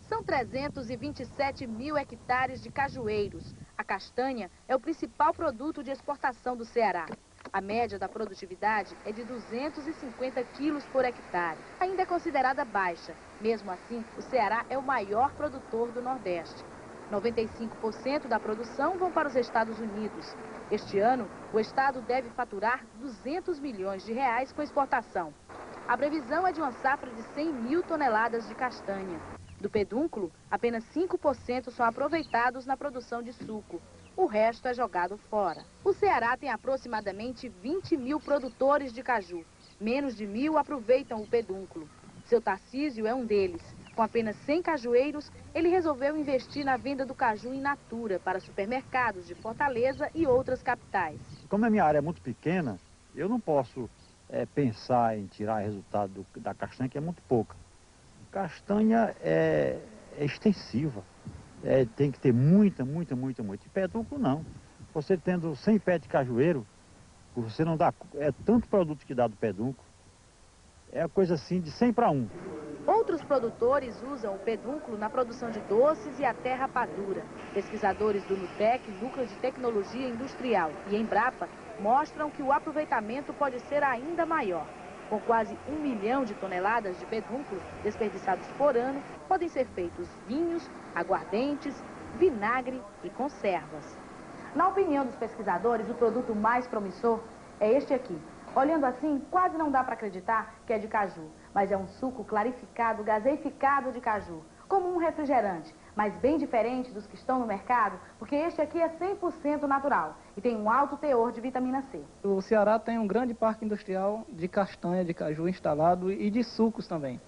São 327 mil hectares de cajueiros. A castanha é o principal produto de exportação do Ceará. A média da produtividade é de 250 quilos por hectare. Ainda é considerada baixa. Mesmo assim, o Ceará é o maior produtor do Nordeste. 95% da produção vão para os Estados Unidos. Este ano, o estado deve faturar R$ 200 milhões com exportação. A previsão é de uma safra de 100 mil toneladas de castanha. Do pedúnculo, apenas 5% são aproveitados na produção de suco. O resto é jogado fora. O Ceará tem aproximadamente 20 mil produtores de caju. Menos de 1.000 aproveitam o pedúnculo. Seu Tarcísio é um deles. Com apenas 100 cajueiros, ele resolveu investir na venda do caju in natura para supermercados de Fortaleza e outras capitais. Como a minha área é muito pequena, eu não posso pensar em tirar resultado da castanha, que é muito pouca. Castanha é extensiva. Tem que ter muita. E pedúnculo não. Você tendo 100 pés de cajueiro, você não dá... É tanto produto que dá do pedúnculo. É a coisa assim de 100 para 1. Outros produtores usam o pedúnculo na produção de doces e até rapadura. Pesquisadores do NUTEC, Núcleo de Tecnologia Industrial, e Embrapa mostram que o aproveitamento pode ser ainda maior. Com quase 1 milhão de toneladas de pedúnculo desperdiçados por ano, podem ser feitos vinhos, aguardentes, vinagre e conservas. Na opinião dos pesquisadores, o produto mais promissor é este aqui. Olhando assim, quase não dá para acreditar que é de caju, mas é um suco clarificado, gaseificado de caju, como um refrigerante, mas bem diferente dos que estão no mercado, porque este aqui é 100% natural e tem um alto teor de vitamina C. O Ceará tem um grande parque industrial de castanha, de caju instalado e de sucos também,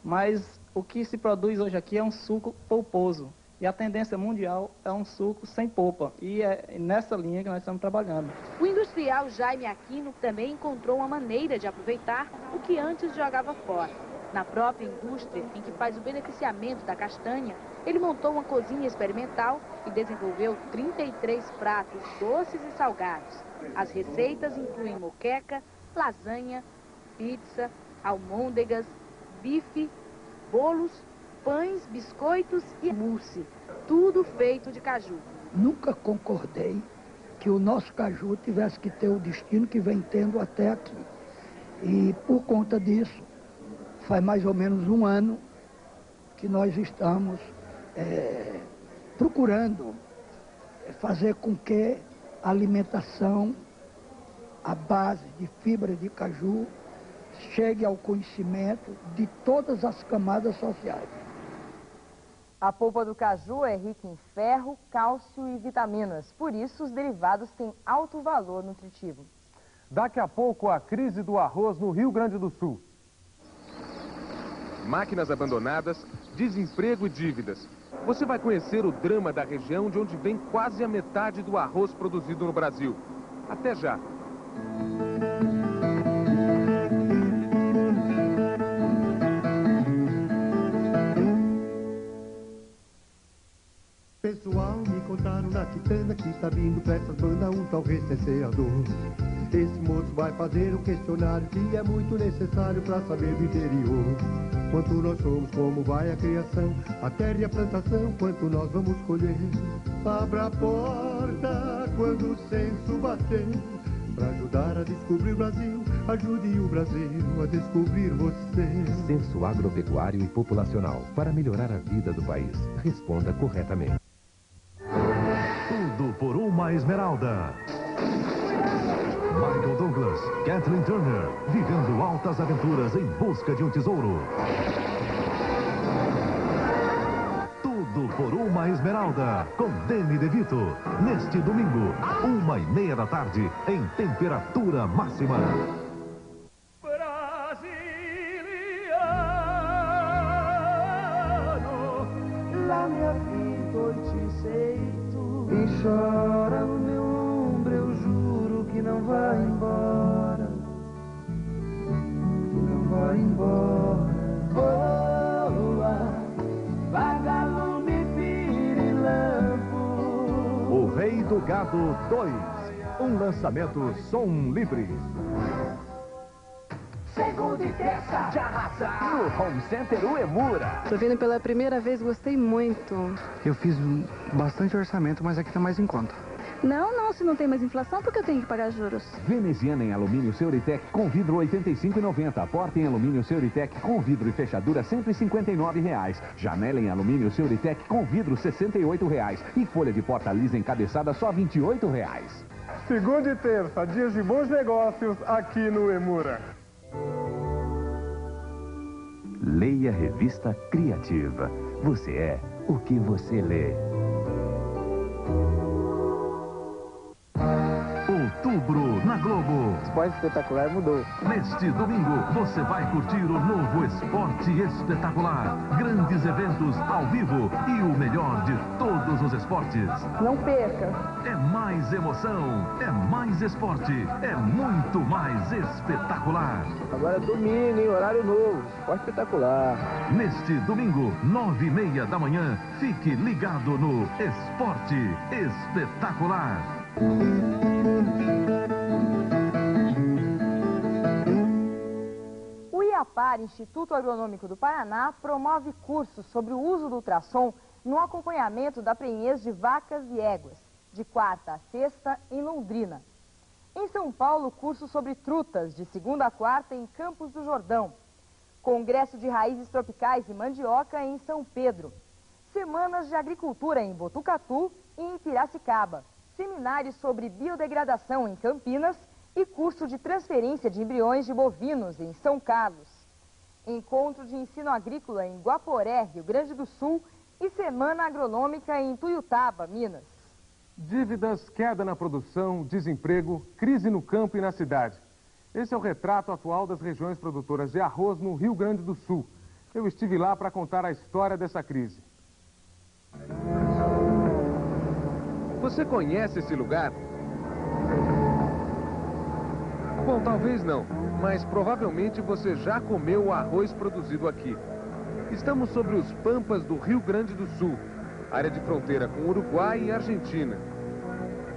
mas o que se produz hoje aqui é um suco polposo. E a tendência mundial é um suco sem polpa. E é nessa linha que nós estamos trabalhando. O industrial Jaime Aquino também encontrou uma maneira de aproveitar o que antes jogava fora. Na própria indústria em que faz o beneficiamento da castanha, ele montou uma cozinha experimental e desenvolveu 33 pratos doces e salgados. As receitas incluem moqueca, lasanha, pizza, almôndegas, bife, bolos, pães, biscoitos e mousse, tudo feito de caju. Nunca concordei que o nosso caju tivesse que ter o destino que vem tendo até aqui. E por conta disso, faz mais ou menos 1 ano que nós estamos procurando fazer com que a alimentação à base de fibra de caju chegue ao conhecimento de todas as camadas sociais. A polpa do caju é rica em ferro, cálcio e vitaminas. Por isso, os derivados têm alto valor nutritivo. Daqui a pouco, a crise do arroz no Rio Grande do Sul. Máquinas abandonadas, desemprego e dívidas. Você vai conhecer o drama da região de onde vem quase a metade do arroz produzido no Brasil. Até já! Pessoal, me contaram na quitanda que tá vindo pra essas bandas um tal recenseador. Esse moço vai fazer um questionário que é muito necessário pra saber do interior. Quanto nós somos, como vai a criação, a terra e a plantação, quanto nós vamos colher. Abra a porta quando o censo bater, pra ajudar a descobrir o Brasil, ajude o Brasil a descobrir você. Censo agropecuário e populacional, para melhorar a vida do país. Responda corretamente. Tudo por uma esmeralda. Michael Douglas, Kathleen Turner, vivendo altas aventuras em busca de um tesouro. Tudo por uma esmeralda, com Danny DeVito, neste domingo, 1h30 da tarde, em temperatura máxima. La minha vida hoje te aceito e chora no meu ombro, eu juro que não vai embora, que não vai embora. Vagalume pirilampo. O Rei do Gado 2, um lançamento som livre. Segunda e terça de arrasa no Home Center Uemura. Tô vindo pela primeira vez, gostei muito. Eu fiz bastante orçamento, mas aqui tá mais em conta. Não, se não tem mais inflação, por que eu tenho que pagar juros? Veneziana em alumínio Seuritec com vidro R$ 85,90. Porta em alumínio Seuritec com vidro e fechadura R$ 159,00. Janela em alumínio Seuritec com vidro R$ 68,00. E folha de porta lisa encabeçada só R$ 28,00. Segunda e terça, dias de bons negócios aqui no Uemura. Leia a revista Criativa. Você é o que você lê. Outubro na Globo. Esporte Espetacular mudou. Neste domingo, você vai curtir o novo Esporte Espetacular. Grandes eventos ao vivo e o melhor de todos os esportes. Não perca. É mais emoção, é mais esporte, é muito mais espetacular. Agora é domingo, hein? Horário novo. Esporte Espetacular. Neste domingo, 9h30 da manhã, fique ligado no Esporte Espetacular. O Amapar, Instituto Agronômico do Paraná, promove cursos sobre o uso do ultrassom no acompanhamento da prenhez de vacas e éguas, de quarta a sexta, em Londrina. Em São Paulo, curso sobre trutas, de segunda a quarta, em Campos do Jordão. Congresso de Raízes Tropicais e Mandioca, em São Pedro. Semanas de Agricultura, em Botucatu e em Piracicaba. Seminários sobre biodegradação, em Campinas. E curso de transferência de embriões de bovinos, em São Carlos. Encontro de ensino agrícola em Guaporé, Rio Grande do Sul. E semana agronômica em Tuiutaba, Minas. Dívidas, queda na produção, desemprego, crise no campo e na cidade. Esse é o retrato atual das regiões produtoras de arroz no Rio Grande do Sul. Eu estive lá para contar a história dessa crise. Você conhece esse lugar? Bom, talvez não, mas provavelmente você já comeu o arroz produzido aqui. Estamos sobre os pampas do Rio Grande do Sul, área de fronteira com Uruguai e Argentina.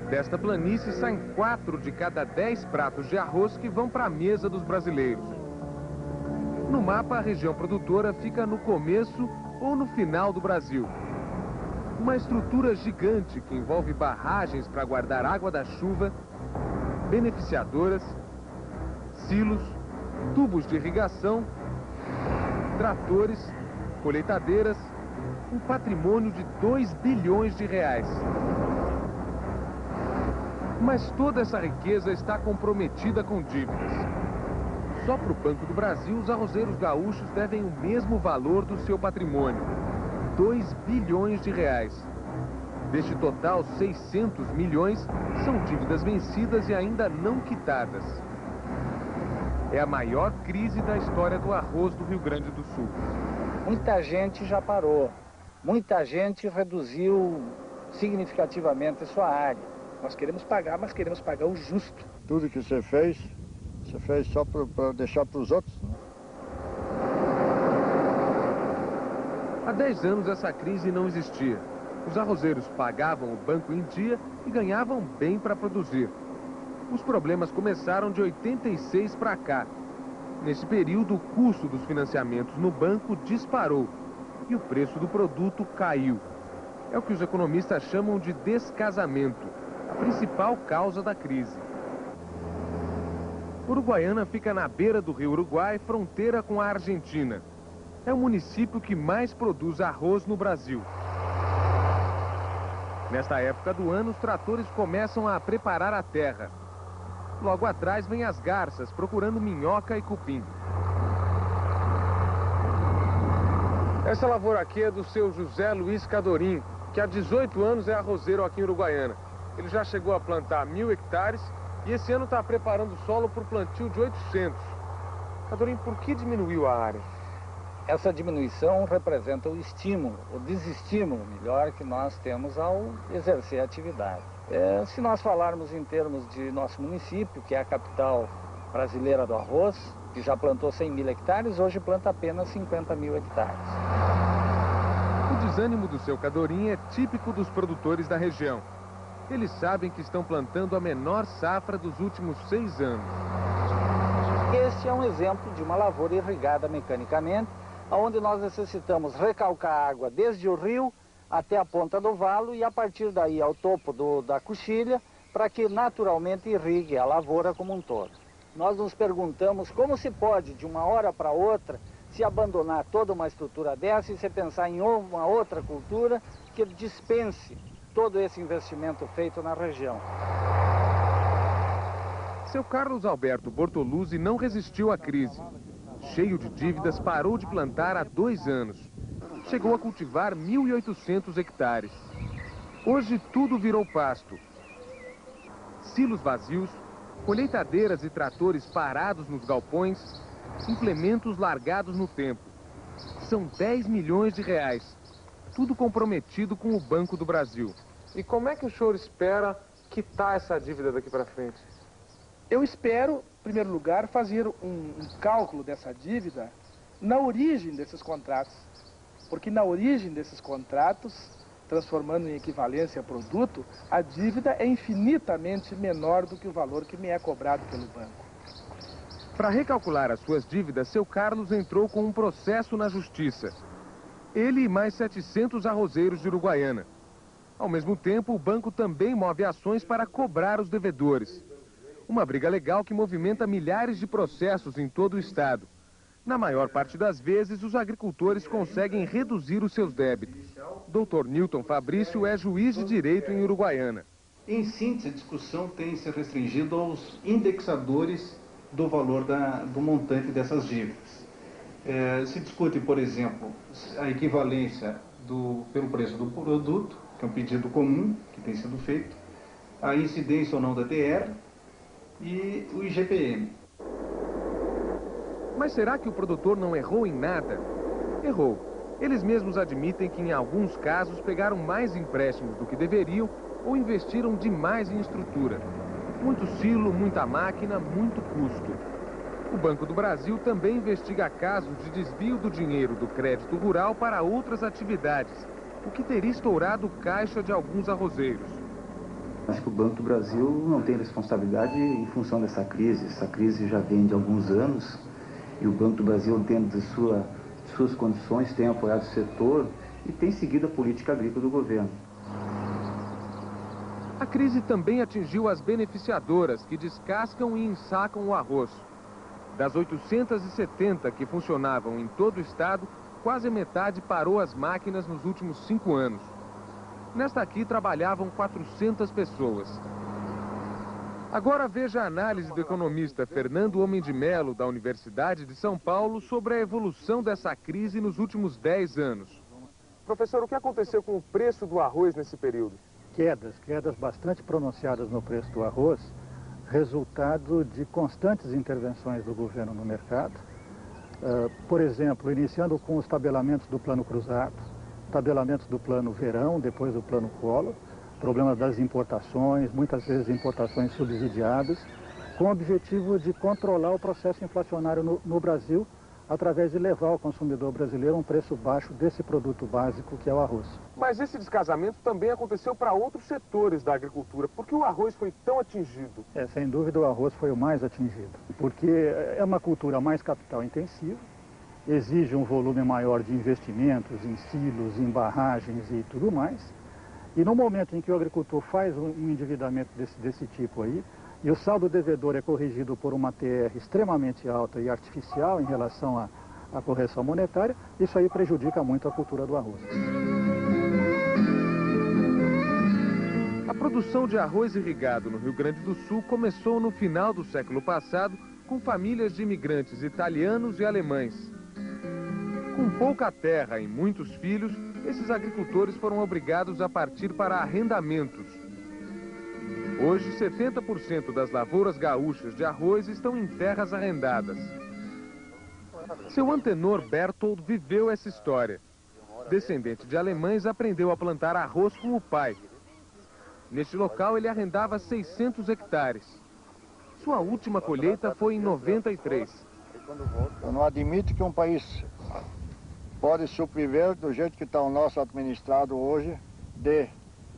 Desta planície saem 4 de cada 10 pratos de arroz que vão para a mesa dos brasileiros. No mapa, a região produtora fica no começo ou no final do Brasil. Uma estrutura gigante que envolve barragens para guardar água da chuva, beneficiadoras, silos, tubos de irrigação, tratores, colheitadeiras, um patrimônio de 2 bilhões de reais. Mas toda essa riqueza está comprometida com dívidas. Só para o Banco do Brasil, os arrozeiros gaúchos devem o mesmo valor do seu patrimônio, 2 bilhões de reais. Deste total, 600 milhões são dívidas vencidas e ainda não quitadas. É a maior crise da história do arroz do Rio Grande do Sul. Muita gente já parou, muita gente reduziu significativamente a sua área. Nós queremos pagar, mas queremos pagar o justo. Tudo que você fez só para deixar para os outros, né? Há 10 anos essa crise não existia. Os arrozeiros pagavam o banco em dia e ganhavam bem para produzir. Os problemas começaram de 86 para cá. Nesse período, o custo dos financiamentos no banco disparou e o preço do produto caiu. É o que os economistas chamam de descasamento, a principal causa da crise. Uruguaiana fica na beira do rio Uruguai, fronteira com a Argentina. É o município que mais produz arroz no Brasil. Nesta época do ano, os tratores começam a preparar a terra. Logo atrás vem as garças, procurando minhoca e cupim. Essa lavoura aqui é do seu José Luiz Cadorim, que há 18 anos é arrozeiro aqui em Uruguaiana. Ele já chegou a plantar 1.000 hectares e esse ano está preparando o solo para o plantio de 800. Cadorim, por que diminuiu a área? Essa diminuição representa o estímulo, o desestímulo, melhor, que nós temos ao exercer a atividade. Se nós falarmos em termos de nosso município, que é a capital brasileira do arroz, que já plantou 100.000 hectares, hoje planta apenas 50.000 hectares. O desânimo do seu Cadorim é típico dos produtores da região. Eles sabem que estão plantando a menor safra dos últimos 6 anos. Este é um exemplo de uma lavoura irrigada mecanicamente, onde nós necessitamos recalcar água desde o rio até a ponta do valo e a partir daí ao topo da coxilha, para que naturalmente irrigue a lavoura como um todo. Nós nos perguntamos como se pode, de uma hora para outra, se abandonar toda uma estrutura dessa e se pensar em uma outra cultura que dispense todo esse investimento feito na região. Seu Carlos Alberto Bortoluzzi não resistiu à crise. Cheio de dívidas, parou de plantar há 2 anos. Chegou a cultivar 1.800 hectares. Hoje tudo virou pasto. Silos vazios, colheitadeiras e tratores parados nos galpões, implementos largados no tempo. São 10 milhões de reais. Tudo comprometido com o Banco do Brasil. E como é que o senhor espera quitar essa dívida daqui para frente? Eu espero, em primeiro lugar, fazer um cálculo dessa dívida na origem desses contratos. Porque na origem desses contratos, transformando em equivalência a produto, a dívida é infinitamente menor do que o valor que me é cobrado pelo banco. Para recalcular as suas dívidas, seu Carlos entrou com um processo na justiça. Ele e mais 700 arrozeiros de Uruguaiana. Ao mesmo tempo, o banco também move ações para cobrar os devedores. Uma briga legal que movimenta milhares de processos em todo o estado. Na maior parte das vezes, os agricultores conseguem reduzir os seus débitos. Dr. Newton Fabrício é juiz de direito em Uruguaiana. Em síntese, a discussão tem se restringido aos indexadores do valor do montante dessas dívidas. Se discute, por exemplo, a equivalência pelo preço do produto, que é um pedido comum que tem sido feito, a incidência ou não da TR e o IGPM. Mas será que o produtor não errou em nada? Errou. Eles mesmos admitem que em alguns casos pegaram mais empréstimos do que deveriam ou investiram demais em estrutura. Muito silo, muita máquina, muito custo. O Banco do Brasil também investiga casos de desvio do dinheiro do crédito rural para outras atividades, o que teria estourado o caixa de alguns arrozeiros. Acho que o Banco do Brasil não tem responsabilidade em função dessa crise. Essa crise já vem de alguns anos e o Banco do Brasil, dentro de suas condições, tem apoiado o setor e tem seguido a política agrícola do governo. A crise também atingiu as beneficiadoras, que descascam e ensacam o arroz. Das 870 que funcionavam em todo o estado, quase metade parou as máquinas nos últimos 5 anos. Nesta aqui trabalhavam 400 pessoas. Agora veja a análise do economista Fernando Homem de Melo, da Universidade de São Paulo, sobre a evolução dessa crise nos últimos 10 anos. Professor, o que aconteceu com o preço do arroz nesse período? Quedas bastante pronunciadas no preço do arroz, resultado de constantes intervenções do governo no mercado. Por exemplo, iniciando com os tabelamentos do plano cruzado, tabelamentos do plano verão, depois do plano Collor, problemas das importações, muitas vezes importações subsidiadas, com o objetivo de controlar o processo inflacionário no Brasil, através de levar ao consumidor brasileiro um preço baixo desse produto básico que é o arroz. Mas esse descasamento também aconteceu para outros setores da agricultura. Por que o arroz foi tão atingido? Sem dúvida o arroz foi o mais atingido, porque é uma cultura mais capital intensiva, exige um volume maior de investimentos em silos, em barragens e tudo mais. E no momento em que o agricultor faz um endividamento desse tipo aí, e o saldo devedor é corrigido por uma TR extremamente alta e artificial em relação à correção monetária, isso aí prejudica muito a cultura do arroz. A produção de arroz irrigado no Rio Grande do Sul começou no final do século passado com famílias de imigrantes italianos e alemães. Com pouca terra e muitos filhos, esses agricultores foram obrigados a partir para arrendamentos. Hoje, 70% das lavouras gaúchas de arroz estão em terras arrendadas. Seu antenor Bertold viveu essa história. Descendente de alemães, aprendeu a plantar arroz com o pai. Neste local, ele arrendava 600 hectares. Sua última colheita foi em 93. Eu não admito que um país pode sobreviver do jeito que está o nosso administrado hoje, de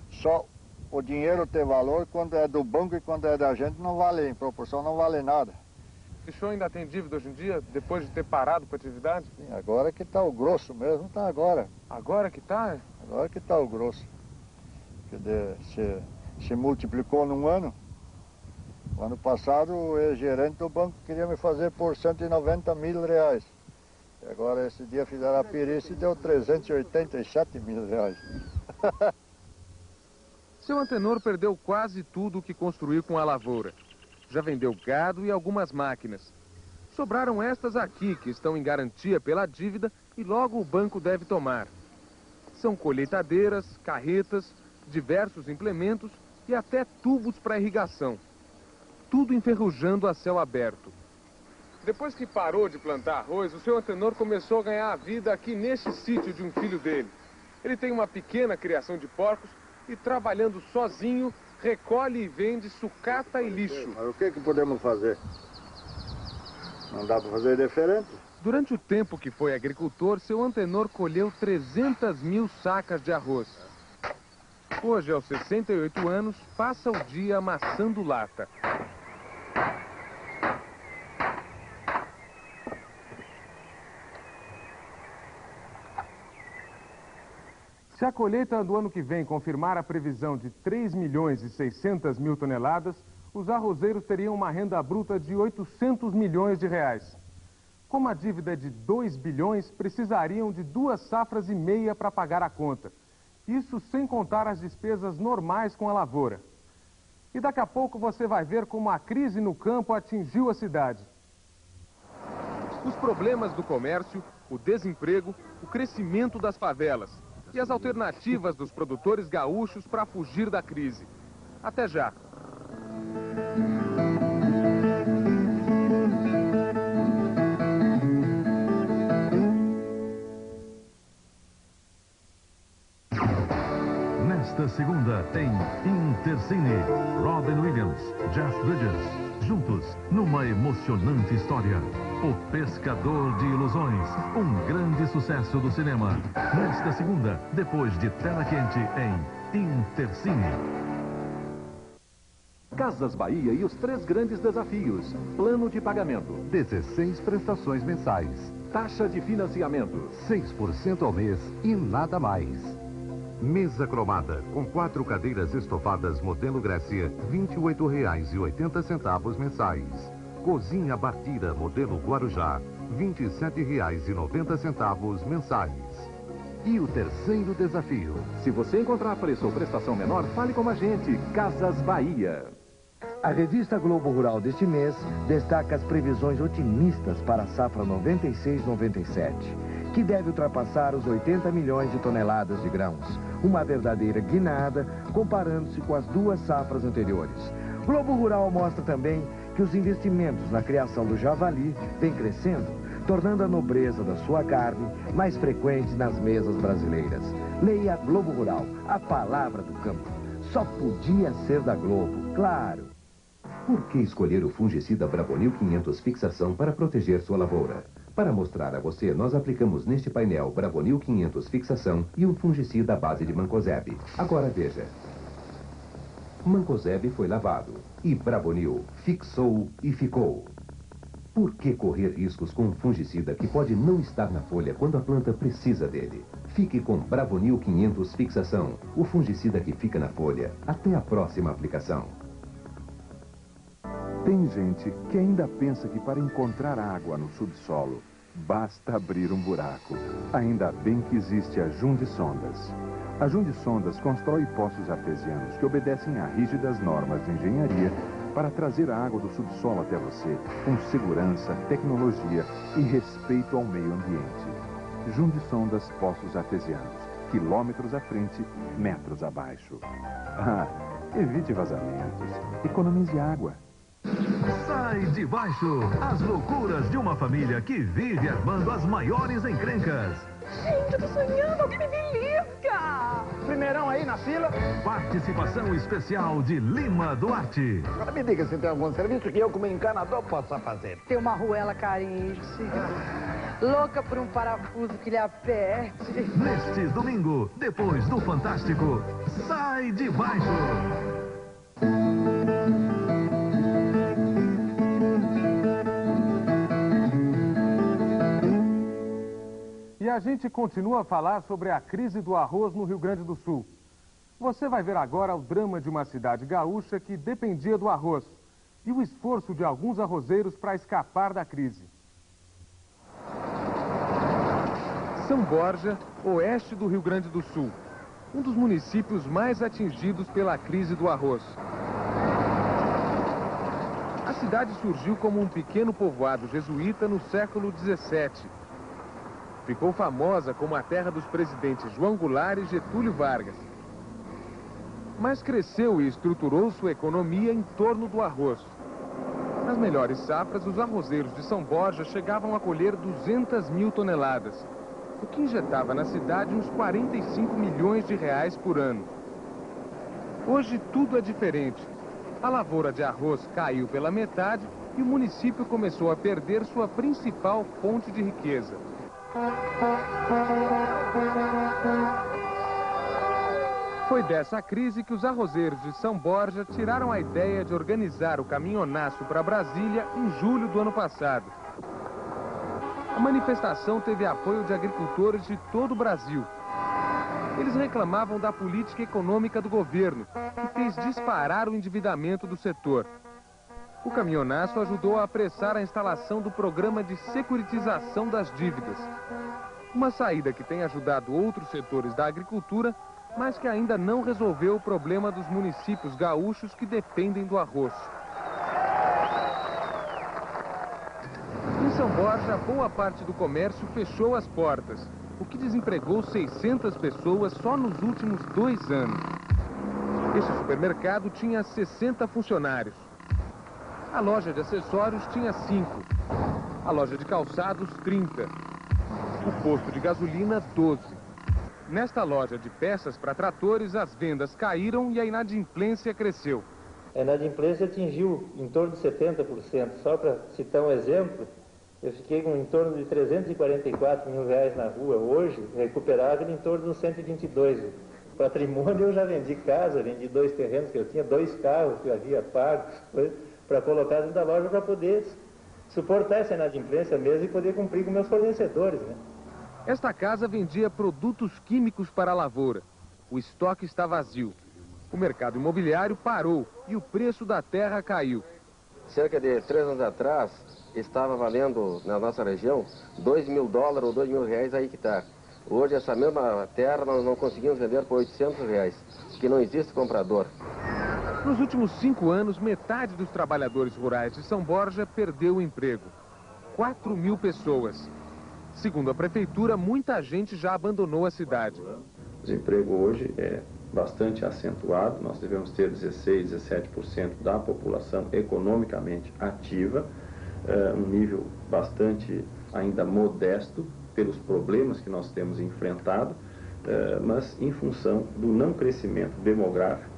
só o dinheiro ter valor quando é do banco e quando é da gente não vale, em proporção não vale nada. O senhor ainda tem dívida hoje em dia, depois de ter parado com a atividade? Sim, agora que está o grosso mesmo, está agora. Agora que está? Agora que está o grosso. Se multiplicou num ano. O ano passado o gerente do banco queria me fazer por 190 mil reais. E agora esse dia fizeram a perícia e deu 387 mil reais. Seu antenor perdeu quase tudo o que construiu com a lavoura. Já vendeu gado e algumas máquinas. Sobraram estas aqui, que estão em garantia pela dívida e logo o banco deve tomar. São colheitadeiras, carretas, diversos implementos e até tubos para irrigação. Tudo enferrujando a céu aberto. Depois que parou de plantar arroz, o seu antenor começou a ganhar a vida aqui neste sítio de um filho dele. Ele tem uma pequena criação de porcos e, trabalhando sozinho, recolhe e vende sucata e lixo. Mas o que podemos fazer? Não dá para fazer diferente. Durante o tempo que foi agricultor, seu antenor colheu 300 mil sacas de arroz. Hoje, aos 68 anos, passa o dia amassando lata. Se a colheita do ano que vem confirmar a previsão de 3 milhões e 600 mil toneladas, os arrozeiros teriam uma renda bruta de 800 milhões de reais. Como a dívida é de 2 bilhões, precisariam de 2 safras e meia para pagar a conta. Isso sem contar as despesas normais com a lavoura. E daqui a pouco você vai ver como a crise no campo atingiu a cidade. Os problemas do comércio, o desemprego, o crescimento das favelas e as alternativas dos produtores gaúchos para fugir da crise. Até já! Nesta segunda tem Intercine, Robin Williams, Jeff Bridges. Juntos, numa emocionante história. O Pescador de Ilusões, um grande sucesso do cinema. Nesta segunda, depois de Tela Quente, em Intercine. Casas Bahia e os 3 grandes desafios. Plano de pagamento. 16 prestações mensais. Taxa de financiamento. 6% ao mês e nada mais. Mesa cromada, com 4 cadeiras estofadas modelo Grécia, R$ 28,80 mensais. Cozinha Bartira, modelo Guarujá, R$ 27,90 mensais. E o terceiro desafio. Se você encontrar preço ou prestação menor, fale com a gente. Casas Bahia. A revista Globo Rural deste mês destaca as previsões otimistas para a safra 96-97, que deve ultrapassar os 80 milhões de toneladas de grãos. Uma verdadeira guinada, comparando-se com as 2 safras anteriores. Globo Rural mostra também que os investimentos na criação do javali vem crescendo, tornando a nobreza da sua carne mais frequente nas mesas brasileiras. Leia Globo Rural, a palavra do campo. Só podia ser da Globo, claro. Por que escolher o fungicida Bravonil 500 fixação para proteger sua lavoura? Para mostrar a você, nós aplicamos neste painel Bravonil 500 fixação e um fungicida à base de Mancozeb. Agora veja. Mancozeb foi lavado e Bravonil fixou e ficou. Por que correr riscos com um fungicida que pode não estar na folha quando a planta precisa dele? Fique com Bravonil 500 fixação, o fungicida que fica na folha. Até a próxima aplicação. Tem gente que ainda pensa que para encontrar água no subsolo, basta abrir um buraco. Ainda bem que existe a Jundisondas. A Jundisondas constrói poços artesianos que obedecem a rígidas normas de engenharia para trazer a água do subsolo até você, com segurança, tecnologia e respeito ao meio ambiente. Jundisondas Poços Artesianos. Quilômetros à frente, metros abaixo. Ah, evite vazamentos. Economize água. Sai de baixo, as loucuras de uma família que vive armando as maiores encrencas. Gente, eu tô sonhando, alguém me belisca! Primeirão aí na fila. Participação especial de Lima Duarte. Agora me diga se tem algum serviço que eu como encanador possa fazer. Tem uma arruela carente, louca por um parafuso que lhe aperte. Neste domingo, depois do Fantástico, Sai de Baixo. E a gente continua a falar sobre a crise do arroz no Rio Grande do Sul. Você vai ver agora o drama de uma cidade gaúcha que dependia do arroz e o esforço de alguns arrozeiros para escapar da crise. São Borja, oeste do Rio Grande do Sul, um dos municípios mais atingidos pela crise do arroz. A cidade surgiu como um pequeno povoado jesuíta no século XVII. Ficou famosa como a terra dos presidentes João Goulart e Getúlio Vargas. Mas cresceu e estruturou sua economia em torno do arroz. Nas melhores safras, os arrozeiros de São Borja chegavam a colher 200 mil toneladas, o que injetava na cidade uns 45 milhões de reais por ano. Hoje tudo é diferente. A lavoura de arroz caiu pela metade e o município começou a perder sua principal fonte de riqueza. Foi dessa crise que os arrozeiros de São Borja tiraram a ideia de organizar o caminhonaço para Brasília em julho do ano passado. A manifestação teve apoio de agricultores de todo o Brasil. Eles reclamavam da política econômica do governo, que fez disparar o endividamento do setor. O caminhonaço ajudou a apressar a instalação do programa de securitização das dívidas. Uma saída que tem ajudado outros setores da agricultura, mas que ainda não resolveu o problema dos municípios gaúchos que dependem do arroz. Em São Borja, boa parte do comércio fechou as portas, o que desempregou 600 pessoas só nos últimos 2 anos. Este supermercado tinha 60 funcionários. A loja de acessórios tinha 5. A loja de calçados, 30. O posto de gasolina, 12. Nesta loja de peças para tratores, as vendas caíram e a inadimplência cresceu. A inadimplência atingiu em torno de 70%. Só para citar um exemplo, eu fiquei com em torno de 344 mil reais na rua. Hoje, recuperado em torno de uns 122. Patrimônio, eu já vendi casa, vendi 2 terrenos que eu tinha, 2 carros que eu havia pago, para colocar dentro da loja para poder suportar essa inadimplência mesmo e poder cumprir com meus fornecedores, né? Esta casa vendia produtos químicos para a lavoura. O estoque está vazio. O mercado imobiliário parou e o preço da terra caiu. Cerca de 3 anos atrás, estava valendo na nossa região $2.000 ou R$2.000 a hectare. Hoje essa mesma terra nós não conseguimos vender por R$800, porque não existe comprador. Nos últimos 5 anos, metade dos trabalhadores rurais de São Borja perdeu o emprego. 4.000 pessoas. Segundo a prefeitura, muita gente já abandonou a cidade. O desemprego hoje é bastante acentuado. Nós devemos ter 16, 17% da população economicamente ativa, um nível bastante ainda modesto pelos problemas que nós temos enfrentado, mas em função do não crescimento demográfico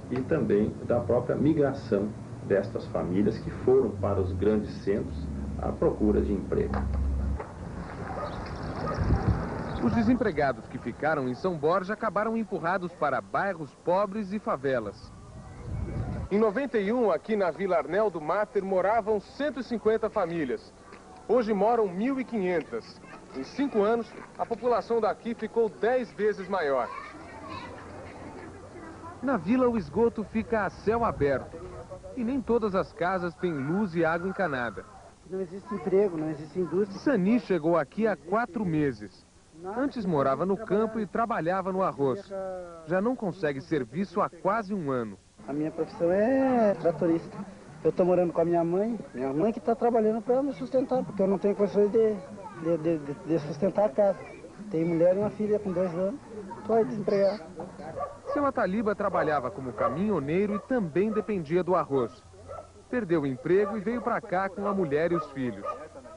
e também da própria migração destas famílias que foram para os grandes centros à procura de emprego. Os desempregados que ficaram em São Borja acabaram empurrados para bairros pobres e favelas. Em 91, aqui na Vila Arnel do Mater, moravam 150 famílias. Hoje moram 1.500. Em 5 anos, a população daqui ficou 10 vezes maior. Na vila, o esgoto fica a céu aberto. E nem todas as casas têm luz e água encanada. Não existe emprego, não existe indústria. Sani chegou aqui há 4 meses. Antes morava no campo e trabalhava no arroz. Já não consegue serviço há quase 1 ano. A minha profissão é tratorista. Eu estou morando com a minha mãe que está trabalhando para me sustentar, porque eu não tenho condições de sustentar a casa. Tenho mulher e uma filha com 2 anos, estou aí desempregado. Seu Ataliba trabalhava como caminhoneiro e também dependia do arroz. Perdeu o emprego e veio para cá com a mulher e os filhos.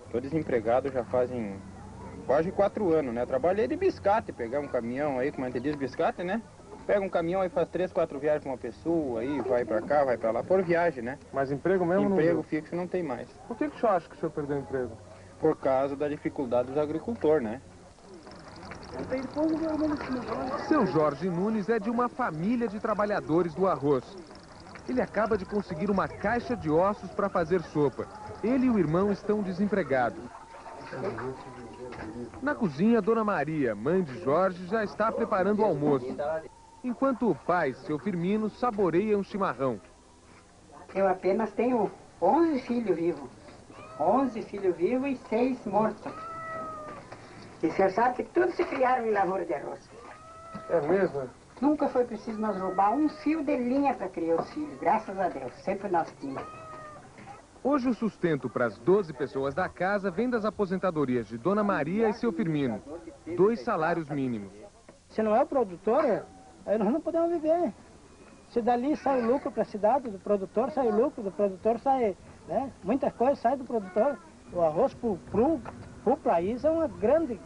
Estou desempregado já fazem quase 4 anos, né? Trabalhei de biscate, pegar um caminhão aí, como a gente diz, biscate, né? Pega um caminhão e faz 3, 4 viagens com uma pessoa, aí vai pra cá, vai pra lá, por viagem, né? Mas emprego mesmo emprego não fixo não tem mais. Por que o senhor acha que o senhor perdeu o emprego? Por causa da dificuldade dos agricultores, né? Seu Jorge Nunes é de uma família de trabalhadores do arroz. Ele acaba de conseguir uma caixa de ossos para fazer sopa. Ele e o irmão estão desempregados. Na cozinha, Dona Maria, mãe de Jorge, já está preparando o almoço. Enquanto o pai, seu Firmino, saboreia um chimarrão. Eu apenas tenho 11 filhos vivos. 11 filhos vivos e 6 mortos. E o senhor sabe que todos se criaram em lavoura de arroz. É mesmo? Nunca foi preciso nós roubar um fio de linha para criar os filhos, graças a Deus. Sempre nós tínhamos. Hoje o sustento para as 12 pessoas da casa vem das aposentadorias de Dona Maria e seu Firmino. 2 salários mínimos. Se não é o produtor, aí nós não podemos viver. Se dali sai o lucro para a cidade, do produtor sai o lucro, do produtor sai, né? Muitas coisas saem do produtor. O arroz para o país é uma grande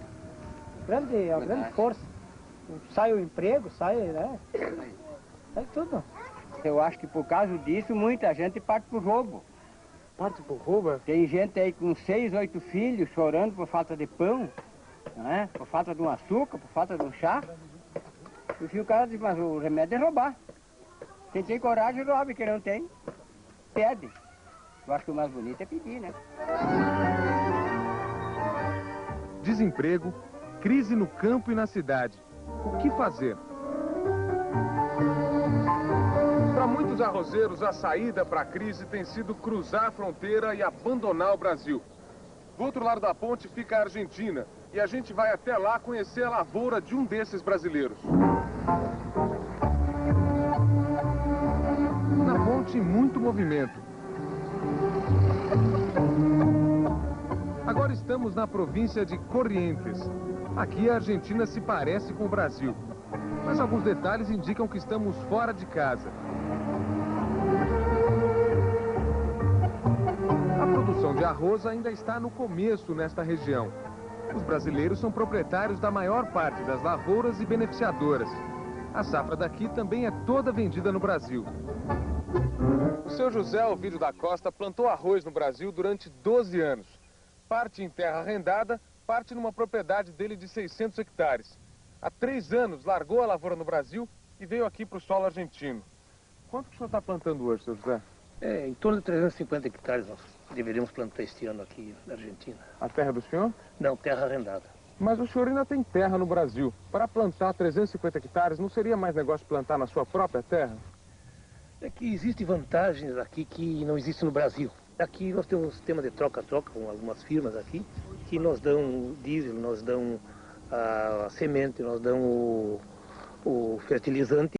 força. Sai o emprego, sai, né? Sai tudo. Eu acho que por causa disso muita gente parte pro roubo. Parte pro roubo? Tem gente aí com 6, 8 filhos chorando por falta de pão, né? Por falta de um açúcar, por falta de um chá. E o cara diz, mas o remédio é roubar. Quem tem coragem rouba, quem não tem, pede. Eu acho que o mais bonito é pedir, né? Desemprego, crise no campo e na cidade. O que fazer? Para muitos arrozeiros, a saída para a crise tem sido cruzar a fronteira e abandonar o Brasil. Do outro lado da ponte fica a Argentina, e a gente vai até lá conhecer a lavoura de um desses brasileiros. Na ponte, muito movimento. Agora estamos na província de Corrientes. Aqui a Argentina se parece com o Brasil, mas alguns detalhes indicam que estamos fora de casa. A produção de arroz ainda está no começo nesta região. Os brasileiros são proprietários da maior parte das lavouras e beneficiadoras. A safra daqui também é toda vendida no Brasil. O seu José Ovídio da Costa plantou arroz no Brasil durante 12 anos. Parte em terra arrendada, parte numa propriedade dele de 600 hectares. Há 3 anos largou a lavoura no Brasil e veio aqui para o solo argentino. Quanto que o senhor está plantando hoje, seu José? Em torno de 350 hectares nós deveríamos plantar este ano aqui na Argentina. A terra do senhor? Não, terra arrendada. Mas o senhor ainda tem terra no Brasil. Para plantar 350 hectares, não seria mais negócio plantar na sua própria terra? É que existem vantagens aqui que não existem no Brasil. Aqui nós temos um sistema de troca-troca com algumas firmas aqui, que nos dão o diesel, nos dão a semente, nos dão o fertilizante.